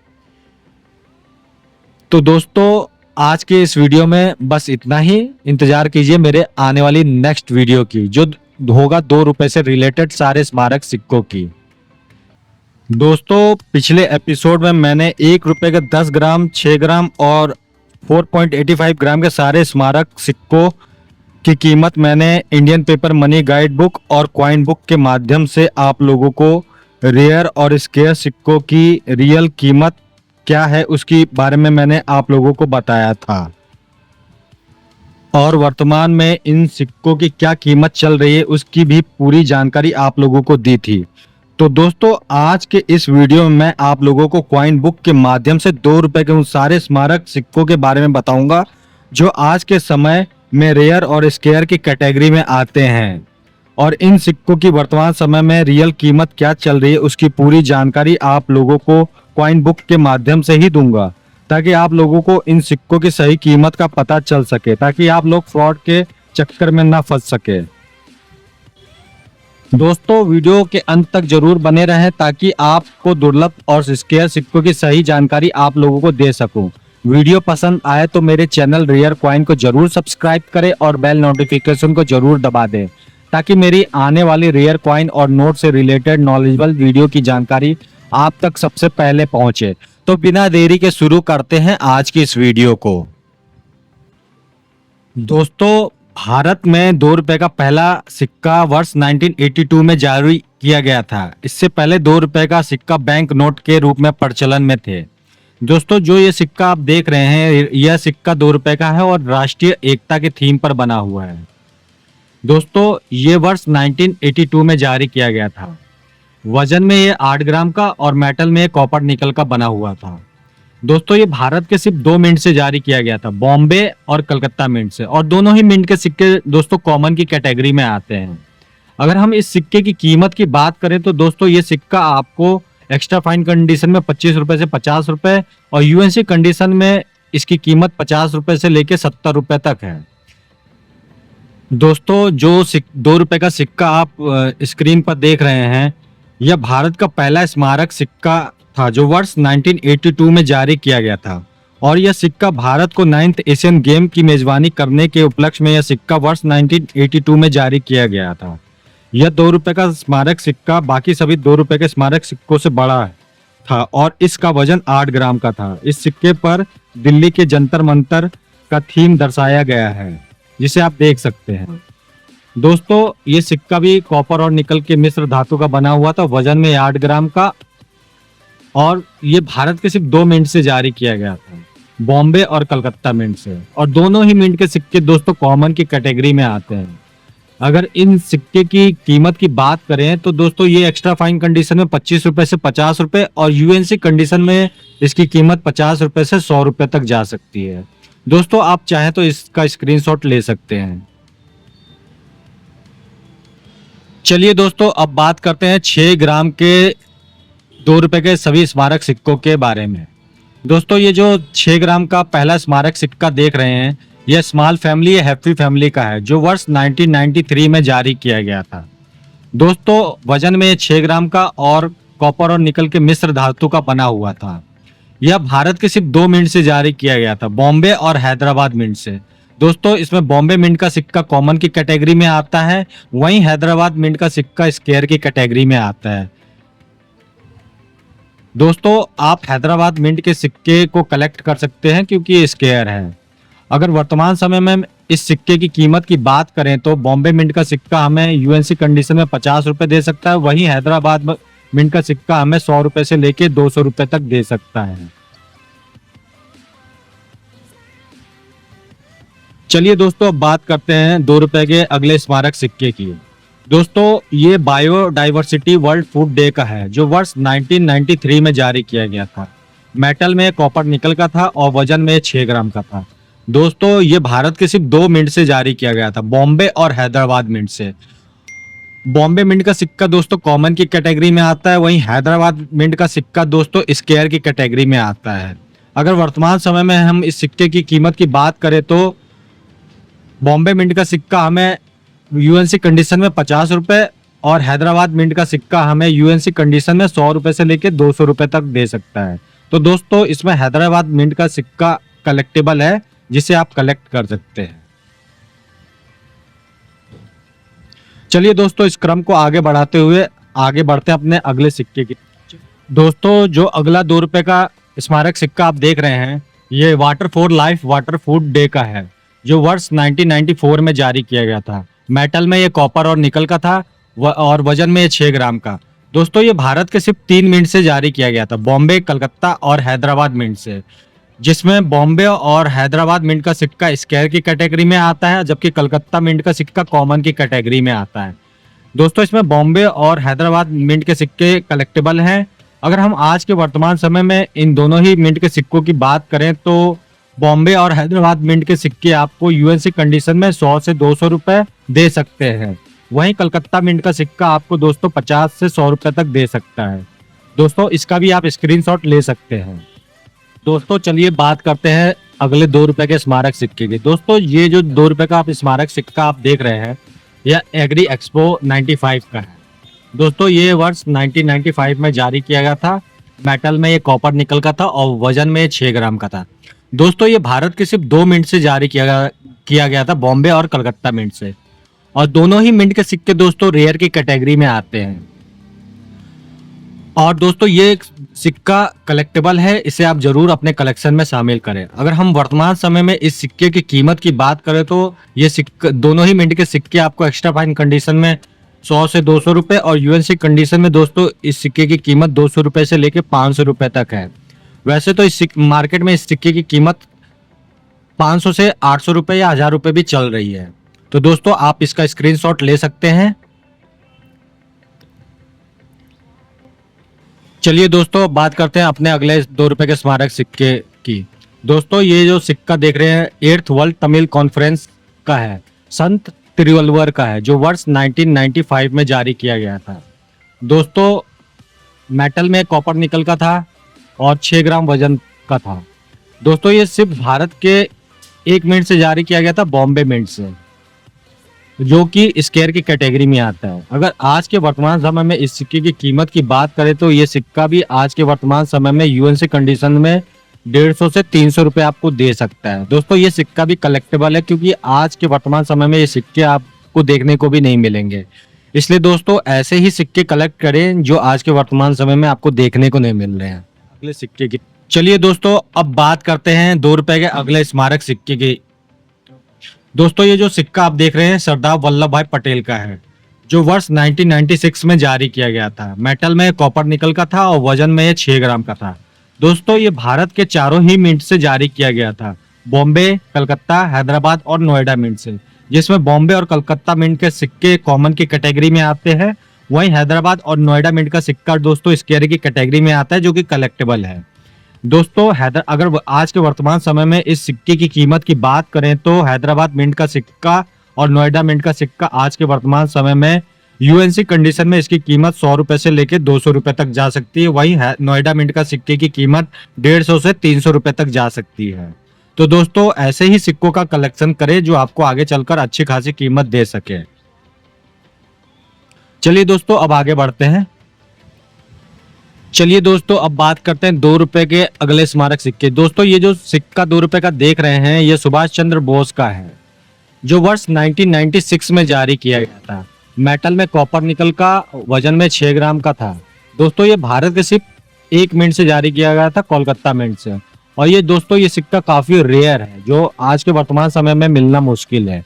तो दोस्तों आज के इस वीडियो में बस इतना ही। इंतजार कीजिए मेरे आने वाली नेक्स्ट वीडियो की, जो होगा 2 रुपए से रिलेटेड सारे स्मारक सिक्कों की। दोस्तों पिछले एपिसोड में मैंने 1 रुपए के 10 ग्राम, 6 ग्राम और 4.85 ग्राम के सारे स्मारक सिक्कों की कीमत मैंने Indian paper money guide book और क्वाइन बुक के माध्यम से आप लोगों को रेयर और स्क्वायर सिक्कों की रियल कीमत क्या है उसकी बारे में मैंने आप लोगों को बताया था, और वर्तमान में इन सिक्कों की क्या कीमत चल रही है उसकी भी पूरी जानकारी आप लोगों को दी थी। तो दोस्तों आज के इस वीडियो में मैं आप लोगों को क्वाइन बुक के माध्यम से 2 रुपए के उन सारे स्मारक सिक्कों के बारे में बताऊंगा जो आज के समय में रेयर और स्क्वायर की कैटेगरी में आते हैं, और इन सिक्कों की वर्तमान समय में रियल कीमत क्या चल रही है उसकी पूरी जानकारी आप लोगों को क्वाइन बुक के माध्यम से ही दूंगा, ताकि आप लोगों को इन सिक्कों की सही कीमत का पता चल सके, ताकि आप लोग फ्रॉड के चक्कर में ना फंस सके। दोस्तों वीडियो के अंत तक जरूर बने रहें, ताकि आपको दुर्लभ और स्क्वायर सिक्कों की सही जानकारी आप लोगों को दे सकूं। वीडियो पसंद आए तो मेरे चैनल रेयर क्वाइन को जरूर सब्सक्राइब करें और बेल नोटिफिकेशन को जरूर दबा दें, ताकि मेरी आने वाली रेयर क्वाइन और नोट से रिलेटेड नॉलेजेबल वीडियो की जानकारी आप तक सबसे पहले पहुंचे। तो बिना देरी के शुरू करते हैं आज की इस वीडियो को। दोस्तों भारत में 2 रुपए का पहला सिक्का वर्ष 1982 में जारी किया गया था। इससे पहले 2 रुपए का सिक्का बैंक नोट के रूप में प्रचलन में थे। दोस्तों जो ये सिक्का आप देख रहे हैं, यह सिक्का 2 रुपए का है और राष्ट्रीय एकता के थीम पर बना हुआ है। दोस्तों ये वर्ष 1982 में जारी किया गया था। वजन में ये 8 ग्राम का और मेटल में कॉपर निकल का बना हुआ था। दोस्तों ये भारत के सिर्फ 2 मिंट से जारी किया गया था, बॉम्बे और कलकत्ता मिंट से, और दोनों ही मिंट के सिक्के दोस्तों कॉमन की कैटेगरी में आते हैं। अगर हम इस सिक्के की कीमत की बात करें तो दोस्तों ये सिक्का आपको एक्स्ट्रा फाइन कंडीशन में 25 रुपए से 50 रुपए, और यूएनसी कंडीशन में इसकी कीमत 50 रुपए से लेके 70 रुपए तक है। दोस्तों जो 2 रुपए का सिक्का आप स्क्रीन पर देख रहे हैं, यह भारत का पहला स्मारक सिक्का था जो वर्ष 1982 में जारी किया गया था। और यह सिक्का भारत को 9th एशियन गेम की मेजबानी करने के उपलक्ष्य में यह सिक्का वर्ष 1982 में जारी किया गया था। यह 2 रुपए का स्मारक सिक्का बाकी सभी 2 रुपए के स्मारक सिक्कों से बड़ा था और इसका वजन 8 ग्राम का था। इस सिक्के पर दिल्ली के जंतर मंतर का थीम दर्शाया गया है, जिसे आप देख सकते हैं। दोस्तों ये सिक्का भी कॉपर और निकल के मिश्र धातु का बना हुआ था, वजन में 8 ग्राम का, और ये भारत के सिर्फ 2 मिंट से जारी किया गया था, बॉम्बे और कलकत्ता मिंट से। और दोनों ही मिंट के सिक्के दोस्तों कॉमन की कैटेगरी में आते हैं। अगर इन सिक्के की कीमत की बात करें तो दोस्तों ये एक्स्ट्रा फाइन कंडीशन में 25 रुपए से 50 रुपए और यूएनसी कंडीशन में इसकी कीमत 50 रुपए से 100 रुपए तक जा सकती है। दोस्तों आप चाहें तो इसका स्क्रीनशॉट ले सकते हैं। चलिए दोस्तों अब बात करते हैं 6 ग्राम के 2 रुपए के सभी स्मारक सिक्कों के बारे में। दोस्तों ये जो 6 ग्राम का पहला स्मारक सिक्का देख रहे हैं, यह स्मॉल फैमिली हैप्पी फैमिली का है, जो वर्ष 1993 में जारी किया गया था। दोस्तों वजन में 6 ग्राम का और कॉपर और निकल के मिश्र धातु का बना हुआ था। यह भारत के सिर्फ 2 मिंट से जारी किया गया था, बॉम्बे और हैदराबाद मिंट से। दोस्तों इसमें बॉम्बे मिंट का सिक्का कॉमन की कैटेगरी में आता है, वहीं हैदराबाद मिंट का सिक्का स्क्वायर की कैटेगरी में आता है। दोस्तों आप हैदराबाद मिंट के सिक्के को कलेक्ट कर सकते हैं क्योंकि ये स्क्वायर है। अगर वर्तमान समय में इस सिक्के की कीमत की बात करें तो बॉम्बे मिंट का सिक्का हमें यूएनसी कंडीशन में 50 रुपए दे सकता है, वहीं हैदराबाद मिंट का सिक्का हमें 100 रुपए से लेके 200 रुपए तक दे सकता है। चलिए दोस्तों अब बात करते हैं 2 रुपए के अगले स्मारक सिक्के की। दोस्तों ये बायोडाइवर्सिटी वर्ल्ड फूड डे का है, जो वर्ष 1993 में जारी किया गया था। मेटल में कॉपर निकल का था और वजन में 6 ग्राम का था। दोस्तों ये भारत के सिर्फ 2 मिंट से जारी किया गया था, बॉम्बे और हैदराबाद मिंट से। बॉम्बे मिंट का सिक्का दोस्तों कॉमन की कैटेगरी में आता है, वहीं हैदराबाद मिंट का सिक्का दोस्तों स्क्वायर की कैटेगरी में आता है। अगर वर्तमान समय में हम इस सिक्के की कीमत की बात करें तो बॉम्बे मिंट का सिक्का हमें यूएनसी कंडीशन में 50 रुपए और हैदराबाद मिंट का सिक्का हमें यूएनसी कंडीशन में 100 रुपए से लेकर 200 रुपए तक दे सकता है। तो दोस्तों इसमें हैदराबाद मिंट का सिक्का कलेक्टेबल है, जिसे आप कलेक्ट कर सकते हैं। चलिए दोस्तों इस क्रम को आगे बढ़ाते हुए आगे बढ़ते हैं अपने अगले सिक्के की। दोस्तों जो अगला 2 रुपए का स्मारक सिक्का आप देख रहे हैं, ये water for life water food day का है, जो वर्ष 1994 में जारी किया गया था। मेटल में ये कॉपर और निकल का था और वजन में ये 6 ग्राम का। दोस्तों ये भारत के सिर्फ 3 मिंट से जारी किया गया था, बॉम्बे, कलकत्ता और हैदराबाद मिंट से, जिसमें बॉम्बे और हैदराबाद मिंट का सिक्का स्क्वायर की कैटेगरी में आता है, जबकि कलकत्ता मिंट का सिक्का कॉमन की कैटेगरी में आता है। दोस्तों इसमें बॉम्बे और हैदराबाद मिंट के सिक्के कलेक्टेबल हैं। अगर हम आज के वर्तमान समय में इन दोनों ही मिंट के सिक्कों की बात करें तो बॉम्बे और हैदराबाद मिंट के सिक्के आपको यूएनसी कंडीशन में 100 से 200 रुपए दे सकते हैं, वहीं कलकत्ता मिंट का सिक्का आपको दोस्तों 50 से 100 रुपए तक दे सकता है। दोस्तों इसका भी आप स्क्रीनशॉट ले सकते हैं। दोस्तों चलिए बात करते हैं अगले 2 रुपए के स्मारक सिक्के की। दोस्तों ये जो 2 रुपए का आप स्मारक सिक्का आप देख रहे हैं, यह एग्री एक्सपो 95 का है। दोस्तों ये वर्ष 1995 में जारी किया गया था। मेटल में ये कॉपर निकल का था और वजन में 6 ग्राम का था। दोस्तों ये भारत के सिर्फ 2 मिंट से जारी किया गया था, बॉम्बे और कलकत्ता मिंट से, और दोनों ही मिंट के सिक्के दोस्तों रेयर की कैटेगरी में आते हैं। और दोस्तों ये सिक्का कलेक्टेबल है, इसे आप जरूर अपने कलेक्शन में शामिल करें। अगर हम वर्तमान समय में इस सिक्के की कीमत की बात करें तो ये सिक्के दोनों ही मिंट के सिक्के आपको एक्स्ट्रा फाइन कंडीशन में 100 से 200 रुपए और यूएनसी कंडीशन में दोस्तों इस सिक्के की कीमत 200 रुपए से लेकर 500 रुपए तक है। वैसे तो इस मार्केट में इस सिक्के की कीमत 500 से 800 रुपए या 1000 रुपए भी चल रही है। तो दोस्तों आप इसका स्क्रीनशॉट ले सकते हैं। चलिए दोस्तों बात करते हैं अपने अगले 2 रुपए के स्मारक सिक्के की। दोस्तों ये जो सिक्का देख रहे हैं 8th वर्ल्ड तमिल कॉन्फ्रेंस का है, संत तिरुवल्लुवर का है, जो वर्ष 1995 में जारी किया गया था। दोस्तों मेटल में कॉपर निकल का था और 6 ग्राम वजन का था। दोस्तों ये सिर्फ भारत के 1 मिनट से जारी किया गया था, बॉम्बे मिंट से, जो कि स्क्वायर की कैटेगरी में आता है। अगर आज के वर्तमान समय में इस सिक्के की कीमत की बात करें तो ये सिक्का भी आज के वर्तमान समय में यूएनसी कंडीशन में 150 से 300 रुपए आपको दे सकता है। दोस्तों ये सिक्का भी कलेक्टेबल है, क्योंकि आज के वर्तमान समय में ये सिक्के आपको देखने को भी नहीं मिलेंगे। इसलिए दोस्तों ऐसे ही सिक्के कलेक्ट करें जो आज के वर्तमान समय में आपको देखने को नहीं मिल रहे हैं। अगले सिक्के की चलिए दोस्तों अब बात करते हैं 2 रुपए के अगले स्मारक सिक्के की। दोस्तों ये जो सिक्का आप देख रहे हैं सरदार वल्लभ भाई पटेल का है, जो वर्ष 1996 में जारी किया गया था। मेटल में कॉपर निकल का था और वजन में ये 6 ग्राम का था। दोस्तों ये भारत के चारों ही मिंट से जारी किया गया था, बॉम्बे, कलकत्ता, हैदराबाद और नोएडा मिंट से, जिसमें बॉम्बे और कलकत्ता मिंट के सिक्के कॉमन की कैटेगरी में आते हैं। वहीं हैदराबाद और नोएडा मिंट का सिक्का दोस्तों स्केयर की कैटेगरी में आता है, जो कि कलेक्टेबल है। दोस्तों अगर आज के वर्तमान समय में इस सिक्के की कीमत की बात करें तो हैदराबाद मिंट का सिक्का और नोएडा मिंट का सिक्का आज के वर्तमान समय में यूएनसी कंडीशन में इसकी कीमत 100 रुपए से लेकर 200 रुपए तक जा सकती है। वहीं नोएडा मिंट का सिक्के की कीमत 150 से 300 रुपए तक जा सकती है। तो दोस्तों ऐसे ही सिक्कों का कलेक्शन करें जो आपको आगे चलकर अच्छी खासी कीमत दे सके। चलिए दोस्तों अब आगे बढ़ते हैं। चलिए दोस्तों अब बात करते हैं 2 रुपए के अगले स्मारक सिक्के। दोस्तों ये जो सिक्का 2 रुपए का देख रहे हैं ये सुभाष चंद्र बोस का है, जो वर्ष 1996 में जारी किया गया था। मेटल में कॉपर निकल का, वजन में 6 ग्राम का था। दोस्तों ये भारत के सिर्फ 1 मिनट से जारी किया गया था, कोलकाता मिंट से। और ये दोस्तों ये सिक्का काफी रेयर है, जो आज के वर्तमान समय में मिलना मुश्किल है।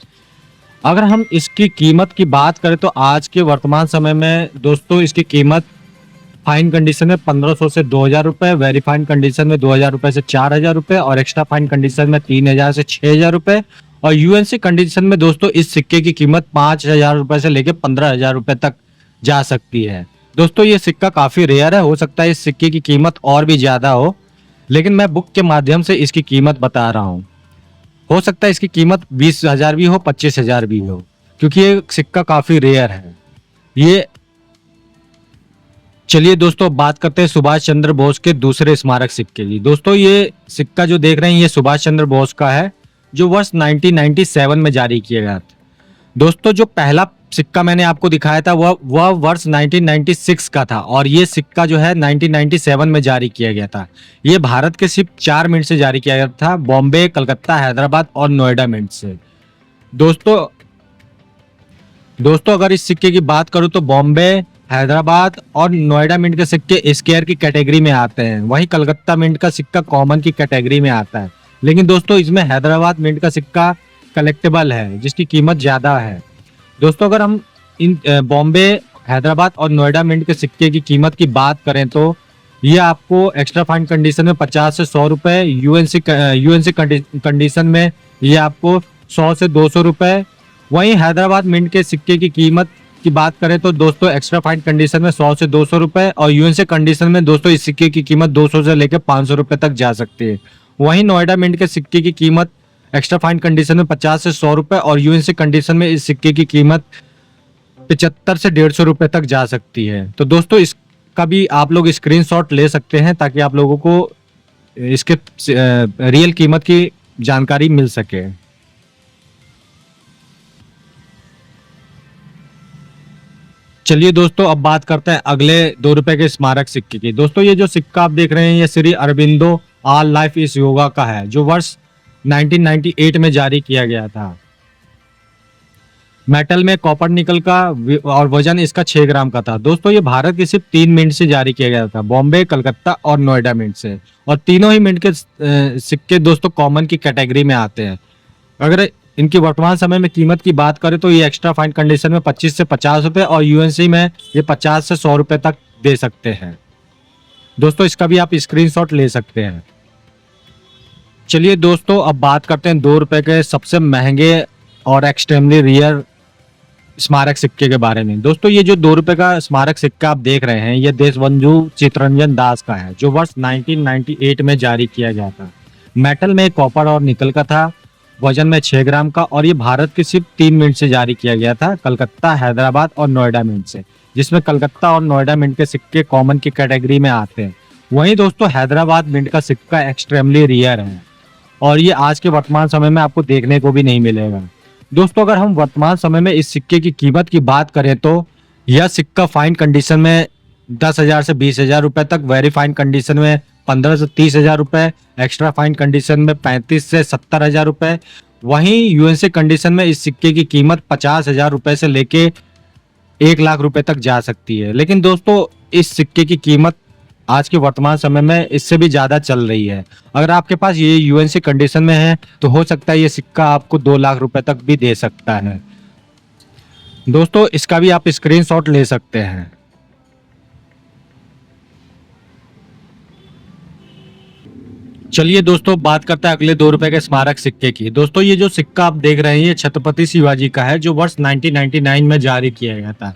अगर हम इसकी कीमत की बात करें तो आज के वर्तमान समय में दोस्तों इसकी कीमत फाइन कंडीशन में 1500 से 2000 रुपए, वेरी फाइन कंडीशन में 2000 रुपए से 4000 रुपए और एक्स्ट्रा फाइन कंडीशन में 3000 से 6000 रुपए और यूएनसी कंडीशन में दोस्तों इस सिक्के की कीमत 5000 रुपए से लेकर 15000 रुपए तक जा सकती है। दोस्तों ये सिक्का काफी रेयर है, हो सकता है इस सिक्के की कीमत और भी ज्यादा हो, लेकिन मैं बुक के माध्यम से इसकी कीमत बता रहा हूँ। हो सकता है इसकी कीमत 20,000 भी हो, 25,000 भी हो, क्योंकि ये सिक्का काफी रेयर है। ये चलिए दोस्तों बात करते हैं सुभाष चंद्र बोस के दूसरे स्मारक सिक्के की। दोस्तों ये सिक्का जो देख रहे हैं ये सुभाष चंद्र बोस का है, जो वर्ष 1997 में जारी किया गया था। दोस्तों जो पहला सिक्का मैंने आपको दिखाया था वह वर्ष 1996 का था और ये सिक्का जो है 1997 में जारी किया गया था। ये भारत के सिर्फ 4 मिनट से जारी किया गया था, बॉम्बे, कलकत्ता, हैदराबाद और नोएडा मिंट से। दोस्तों अगर इस सिक्के की बात करूं तो बॉम्बे, हैदराबाद और नोएडा मिंट के सिक्के स्केयर की कैटेगरी में आते हैं। वहीं कलकत्ता मिंट का सिक्का कॉमन की कैटेगरी में आता है। लेकिन दोस्तों इसमें हैदराबाद मिंट का सिक्का कलेक्टेबल है, जिसकी कीमत ज्यादा है। दोस्तों अगर हम इन बॉम्बे, हैदराबाद और नोएडा मिंट के सिक्के की कीमत की बात करें तो ये आपको एक्स्ट्रा फाइन कंडीशन में 50 से 100 रुपए, यूएनसी कंडीशन में ये आपको 100 से 200 रुपए। वहीं हैदराबाद मिंट के सिक्के की कीमत की बात करें तो दोस्तों एक्स्ट्रा फाइन कंडीशन में 100 से 200 रुपए और यूएनसी कंडीशन में दोस्तों इस सिक्के की कीमत 200 से लेकर 500 रुपए तक जा सकती है। वहीं नोएडा मिंट के सिक्के की कीमत एक्स्ट्रा फाइन कंडीशन में 50 से 100 रुपए और यूएनसी कंडीशन में इस सिक्के की कीमत 75 से 150 रुपए तक जा सकती है। तो दोस्तों इसका भी आप लोग स्क्रीनशॉट ले सकते हैं ताकि आप लोगों को इसके रियल कीमत की जानकारी मिल सके। चलिए दोस्तों अब बात करते हैं अगले 2 रुपए के स्मारक सिक्के की। दोस्तों ये जो सिक्का आप देख रहे हैं ये श्री अरबिंदो ऑल लाइफ इस योगा का है, जो वर्ष 1998 में जारी किया गया था। मेटल में कॉपर निकल का और वजन इसका 6 ग्राम का था। दोस्तों ये भारत के सिर्फ 3 मिनट से जारी किया गया था, बॉम्बे, कलकत्ता और नोएडा मिंट से। और तीनों ही मिंट के सिक्के दोस्तों कॉमन की कैटेगरी में आते हैं। अगर इनकी वर्तमान समय में कीमत की बात करें तो ये एक्स्ट्रा फाइन कंडीशन में 25 से 50 रुपए और यूएनसी में ये 50 से 100 रुपए तक दे सकते हैं। दोस्तों इसका भी आप स्क्रीनशॉट ले सकते हैं। चलिए दोस्तों अब बात करते हैं 2 रुपए के सबसे महंगे और एक्सट्रीमली रेयर स्मारक सिक्के के बारे में। दोस्तों ये जो 2 रुपए का स्मारक सिक्का आप देख रहे हैं ये देशबंधु चित्तरंजन दास का है, जो वर्ष 1998 में जारी किया गया था। मेटल में कॉपर और निकल का था, वजन में 6 ग्राम का और ये भारत के सिर्फ 3 मिनट से जारी किया गया था, कलकत्ता, हैदराबाद और नोएडा मिंट से, जिसमें कलकत्ता और नोएडा मिंट के सिक्के कॉमन की कैटेगरी में आते हैं। वहीं दोस्तों हैदराबाद मिंट का सिक्का एक्सट्रीमली रेयर है और ये आज के वर्तमान समय में आपको देखने को भी नहीं मिलेगा। दोस्तों अगर हम वर्तमान समय में इस सिक्के की कीमत की बात करें तो यह सिक्का फाइन कंडीशन में 10,000 से 20,000 रुपए तक, वेरी फाइन कंडीशन में 15 से 30,000 रुपए, एक्स्ट्रा फाइन कंडीशन में 35 से 70,000 रुपए। वहीं यूएनसी कंडीशन में इस सिक्के की कीमत 50,000 रुपए से लेके 1 लाख रुपए तक जा सकती है। लेकिन दोस्तों इस सिक्के की कीमत आज के वर्तमान समय में इससे भी ज्यादा चल रही है। अगर आपके पास ये यूएनसी कंडीशन में है तो हो सकता है ये सिक्का आपको 2 लाख रुपए तक भी दे सकता है। दोस्तों इसका भी आप स्क्रीनशॉट ले सकते हैं। चलिए दोस्तों बात करते हैं अगले 2 रुपए के स्मारक सिक्के की। दोस्तों ये जो सिक्का आप देख रहे हैं ये छत्रपति शिवाजी का है, जो वर्ष 1999 में जारी किया गया था।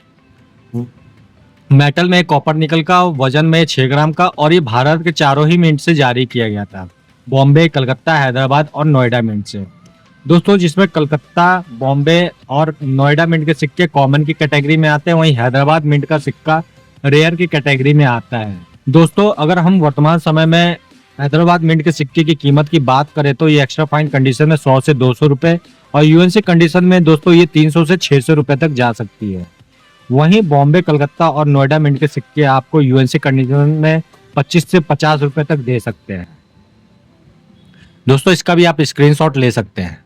मेटल में, कॉपर निकल का, वजन में 6 ग्राम का, और ये भारत के चारों ही मिंट से जारी किया गया था, बॉम्बे, कलकत्ता, हैदराबाद और नोएडा मिंट से। दोस्तों जिसमें कलकत्ता, बॉम्बे और नोएडा मिंट के सिक्के कॉमन की कैटेगरी में आते हैं, वहीं हैदराबाद मिंट का सिक्का रेयर की कैटेगरी में आता है। दोस्तों अगर हम वर्तमान समय में हैदराबाद मिंट के सिक्के की कीमत की बात करें तो ये एक्स्ट्रा फाइन कंडीशन में 100 से 200 रुपए, और यूएनसी कंडीशन में दोस्तों ये 300 से 600 रुपए तक जा सकती है। वहीं बॉम्बे, कलकत्ता और नोएडा मिंट के सिक्के आपको यूएनसी कंडीशन में 25 से 50 रुपए तक दे सकते हैं। दोस्तों इसका भी आप स्क्रीनशॉट ले सकते हैं।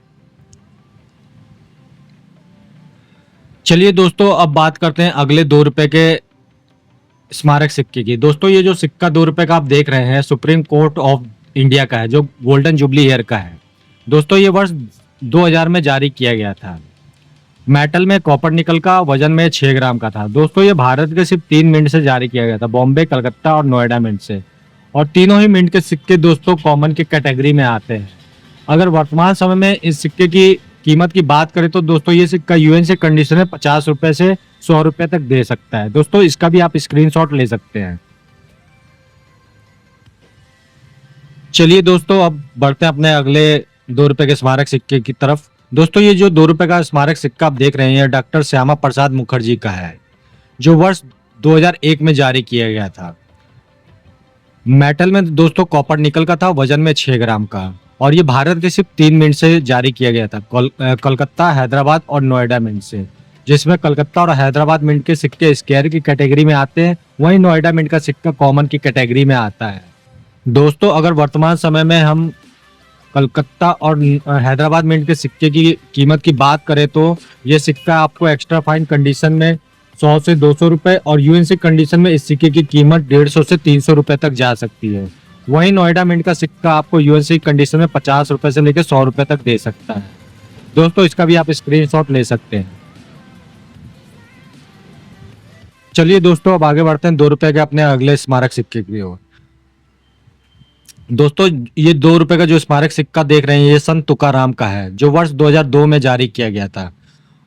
चलिए दोस्तों अब बात करते हैं अगले 2 रुपए के स्मारक सिक्के की। दोस्तों ये जो सिक्का 2 रुपए का आप देख रहे हैं सुप्रीम कोर्ट ऑफ इंडिया का है, जो गोल्डन जुबली ईयर का है। दोस्तों ये वर्ष 2000 में जारी किया गया था। मेटल में, कॉपर निकल का, वजन में 6 ग्राम का था। दोस्तों ये भारत के सिर्फ 3 मिंट से जारी किया गया था, बॉम्बे, कलकत्ता और नोएडा मिंट से, और तीनों ही मिंट के सिक्के दोस्तों कॉमन की कैटेगरी में आते हैं। अगर वर्तमान समय में इस सिक्के की कीमत की बात करें तो दोस्तों ये सिक्का यूएनसी कंडीशन में 50 रुपए से 100 रुपए तक दे सकता है। दोस्तों इसका भी आप स्क्रीनशॉट ले सकते हैं। चलिए दोस्तों अब बढ़ते हैं अपने अगले 2 रुपए के स्मारक सिक्के की तरफ। दोस्तों ये जो 2 रुपए का स्मारक सिक्का आप देख रहे हैं डॉक्टर श्यामा प्रसाद मुखर्जी का है, जो वर्ष 2001 में जारी किया गया था। मेटल में दोस्तों कॉपर निकल का था, वजन में 6 ग्राम का, और ये भारत के सिर्फ 3 मिंट से जारी किया गया था, कलकत्ता, हैदराबाद और नोएडा मिंट से, जिसमें कलकत्ता और हैदराबाद मिंट के सिक्के स्क्वायर की कैटेगरी में आते हैं, वहीं नोएडा मिंट का सिक्का कॉमन की कैटेगरी में आता है। दोस्तों अगर वर्तमान समय में हम कलकत्ता और हैदराबाद मिंट के सिक्के की कीमत की बात करें तो ये सिक्का आपको एक्स्ट्रा फाइन कंडीशन में 100 से 200 रुपए, और यूएनसी कंडीशन में इस सिक्के की कीमत 150 से 300 रुपए तक जा सकती है। वहीं नोएडा मिंट का सिक्का आपको यूएनसी कंडीशन में 50 रुपए से लेकर 100 रुपए तक दे सकता है। दोस्तों इसका भी आप स्क्रीनशॉट ले सकते हैं। चलिए दोस्तों अब आगे बढ़ते हैं 2 रुपए के अपने अगले स्मारक सिक्के की ओर। दोस्तों ये 2 रुपए का जो स्मारक सिक्का देख रहे हैं ये संत तुकाराम का है, जो वर्ष 2002 में जारी किया गया था।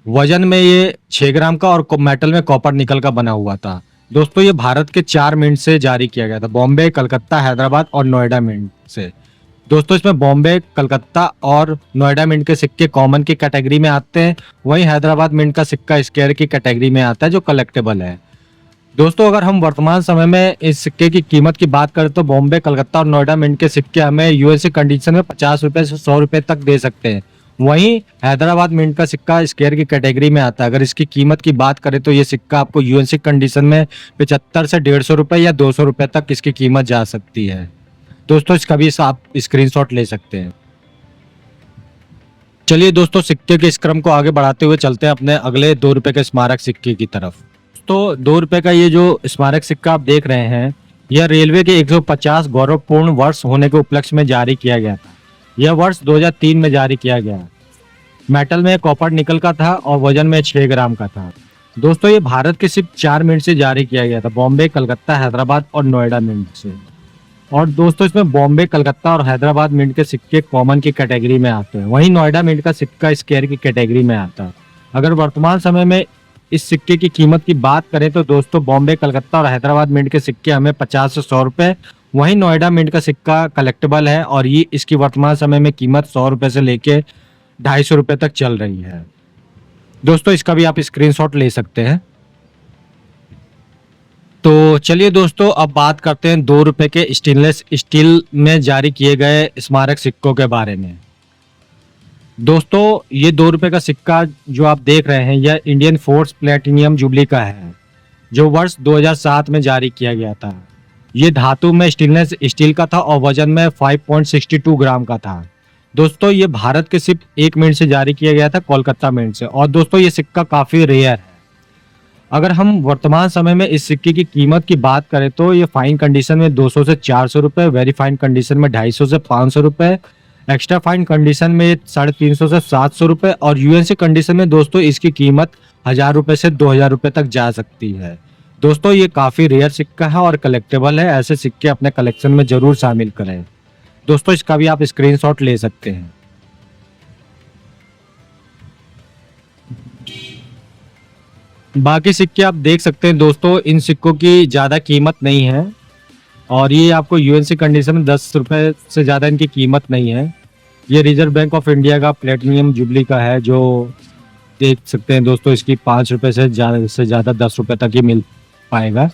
वजन में ये 6 ग्राम का और मेटल में कॉपर निकल का बना हुआ था। दोस्तों ये भारत के 4 मिंट से जारी किया गया था, बॉम्बे, कलकत्ता, हैदराबाद और नोएडा मिंट से। दोस्तों इसमें बॉम्बे, कलकत्ता और नोएडा मिंट के सिक्के कॉमन की कैटेगरी में आते हैं, वहीं हैदराबाद मिंट का सिक्का स्क्वायर की कैटेगरी में आता है, जो कलेक्टेबल है। दोस्तों अगर हम वर्तमान समय में इस सिक्के की कीमत की बात करें तो बॉम्बे, कलकत्ता और नोएडा मिंट के सिक्के हमें यूएसए कंडीशन में 50 रुपए से 100 रुपए तक दे सकते हैं। वहीं हैदराबाद मिंट का सिक्का स्क्वायर की कैटेगरी में आता है। अगर इसकी कीमत की बात करें तो ये सिक्का आपको यूएनसी कंडीशन में 75 से 150 रुपए या 200 रुपए तक इसकी कीमत जा सकती है। दोस्तों इसका भी आप स्क्रीनशॉट ले सकते हैं। चलिए दोस्तों सिक्के के इस क्रम को आगे बढ़ाते हुए चलते हैं अपने अगले 2 रुपए के स्मारक सिक्के की तरफ। तो 2 रुपए का ये जो स्मारक सिक्का आप देख रहे हैं यह रेलवे के 150 गौरवपूर्ण वर्ष होने के उपलक्ष्य में जारी किया गया था। यह वर्ष 2003 में जारी किया गया। मेटल में, कॉपर निकल का था और वजन में 6 ग्राम का था। दोस्तों ये भारत के सिर्फ 4 मिंट से जारी किया गया था, बॉम्बे, कलकत्ता, हैदराबाद और नोएडा मिंट से। और दोस्तों इसमें बॉम्बे, कलकत्ता और हैदराबाद मिंट के सिक्के कॉमन की कैटेगरी में आते हैं, वहीं नोएडा मिंट का सिक्का स्क्वायर की कैटेगरी में आता है। अगर वर्तमान समय में इस सिक्के की कीमत की बात करें तो दोस्तों बॉम्बे, कलकत्ता और हैदराबाद मिंट के सिक्के हमें 50 से 100 रुपए, वहीं नोएडा मिंट का सिक्का कलेक्टेबल है और ये इसकी वर्तमान समय में कीमत 100 रुपए से लेके 250 रुपए तक चल रही है। दोस्तों इसका भी आप स्क्रीनशॉट ले सकते हैं। तो चलिए दोस्तों अब बात करते हैं 2 रुपए के स्टेनलेस स्टील में जारी किए गए स्मारक सिक्कों के बारे में। दोस्तों ये 2 रुपए का सिक्का जो आप देख रहे हैं यह इंडियन फोर्स प्लेटिनियम जुबली का है, जो वर्ष 2007 में जारी किया गया था। ये धातु में स्टेनलेस स्टील का था और वजन में 5.62 ग्राम का था। दोस्तों ये भारत के सिर्फ एक मिंट से जारी किया गया था, कोलकाता मिंट से। और दोस्तों ये सिक्का काफी रेयर है। अगर हम वर्तमान समय में इस सिक्के की कीमत की बात करें तो ये फाइन कंडीशन में 200 से 400 रुपए, वेरी फाइन कंडीशन में 250 से 500 रुपए, एक्स्ट्रा फाइन कंडीशन में 350 से 700 रुपए और यूएनसी कंडीशन में दोस्तों इसकी कीमत 1000 रुपए से 2000 रुपए तक जा सकती है। दोस्तों ये काफी रेयर सिक्का है और कलेक्टेबल है। ऐसे सिक्के अपने कलेक्शन में जरूर शामिल करें। दोस्तों इसका भी आप स्क्रीनशॉट ले सकते हैं। बाकी सिक्के आप देख सकते हैं दोस्तों, इन सिक्कों की ज़्यादा कीमत नहीं है और ये आपको यूएनसी कंडीशन में 10 रुपए से ज़्यादा इनकी कीमत नहीं है। ये रिजर्व बैंक ऑफ इंडिया का प्लेटिनियम जुबली का है, जो देख सकते हैं दोस्तों इसकी 5 रुपए से ज़्यादा 10 रुपए तक ही मिल पाएगा।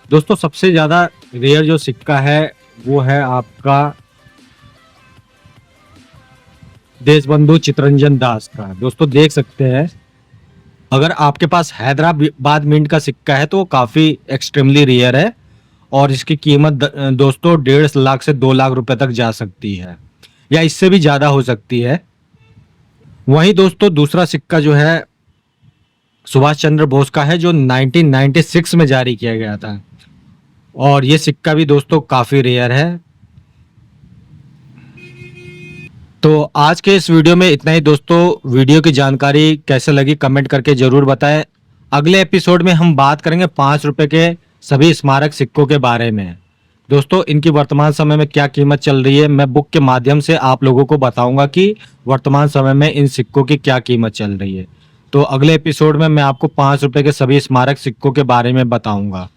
दोस्तों सबसे ज़्यादा रेयर जो सिक्का है वो है आपका देशबंधु चितरंजन दास का। दोस्तों देख सकते हैं, अगर आपके पास हैदराबाद मिंट का सिक्का है तो वो काफ़ी एक्सट्रीमली रेयर है और इसकी कीमत दोस्तों 1.5 लाख से 2 लाख रुपए तक जा सकती है या इससे भी ज़्यादा हो सकती है। वहीं दोस्तों दूसरा सिक्का जो है सुभाष चंद्र बोस का है, जो 1996 में जारी किया गया था और ये सिक्का भी दोस्तों काफ़ी रेयर है। तो आज के इस वीडियो में इतना ही दोस्तों। वीडियो की जानकारी कैसे लगी कमेंट करके ज़रूर बताएं। अगले एपिसोड में हम बात करेंगे 5 रुपए के सभी स्मारक सिक्कों के बारे में। दोस्तों इनकी वर्तमान समय में क्या कीमत चल रही है, मैं बुक के माध्यम से आप लोगों को बताऊंगा कि वर्तमान समय में इन सिक्कों की क्या कीमत चल रही है। तो अगले एपिसोड में मैं आपको 5 रुपए के सभी स्मारक सिक्कों के बारे में बताऊंगा।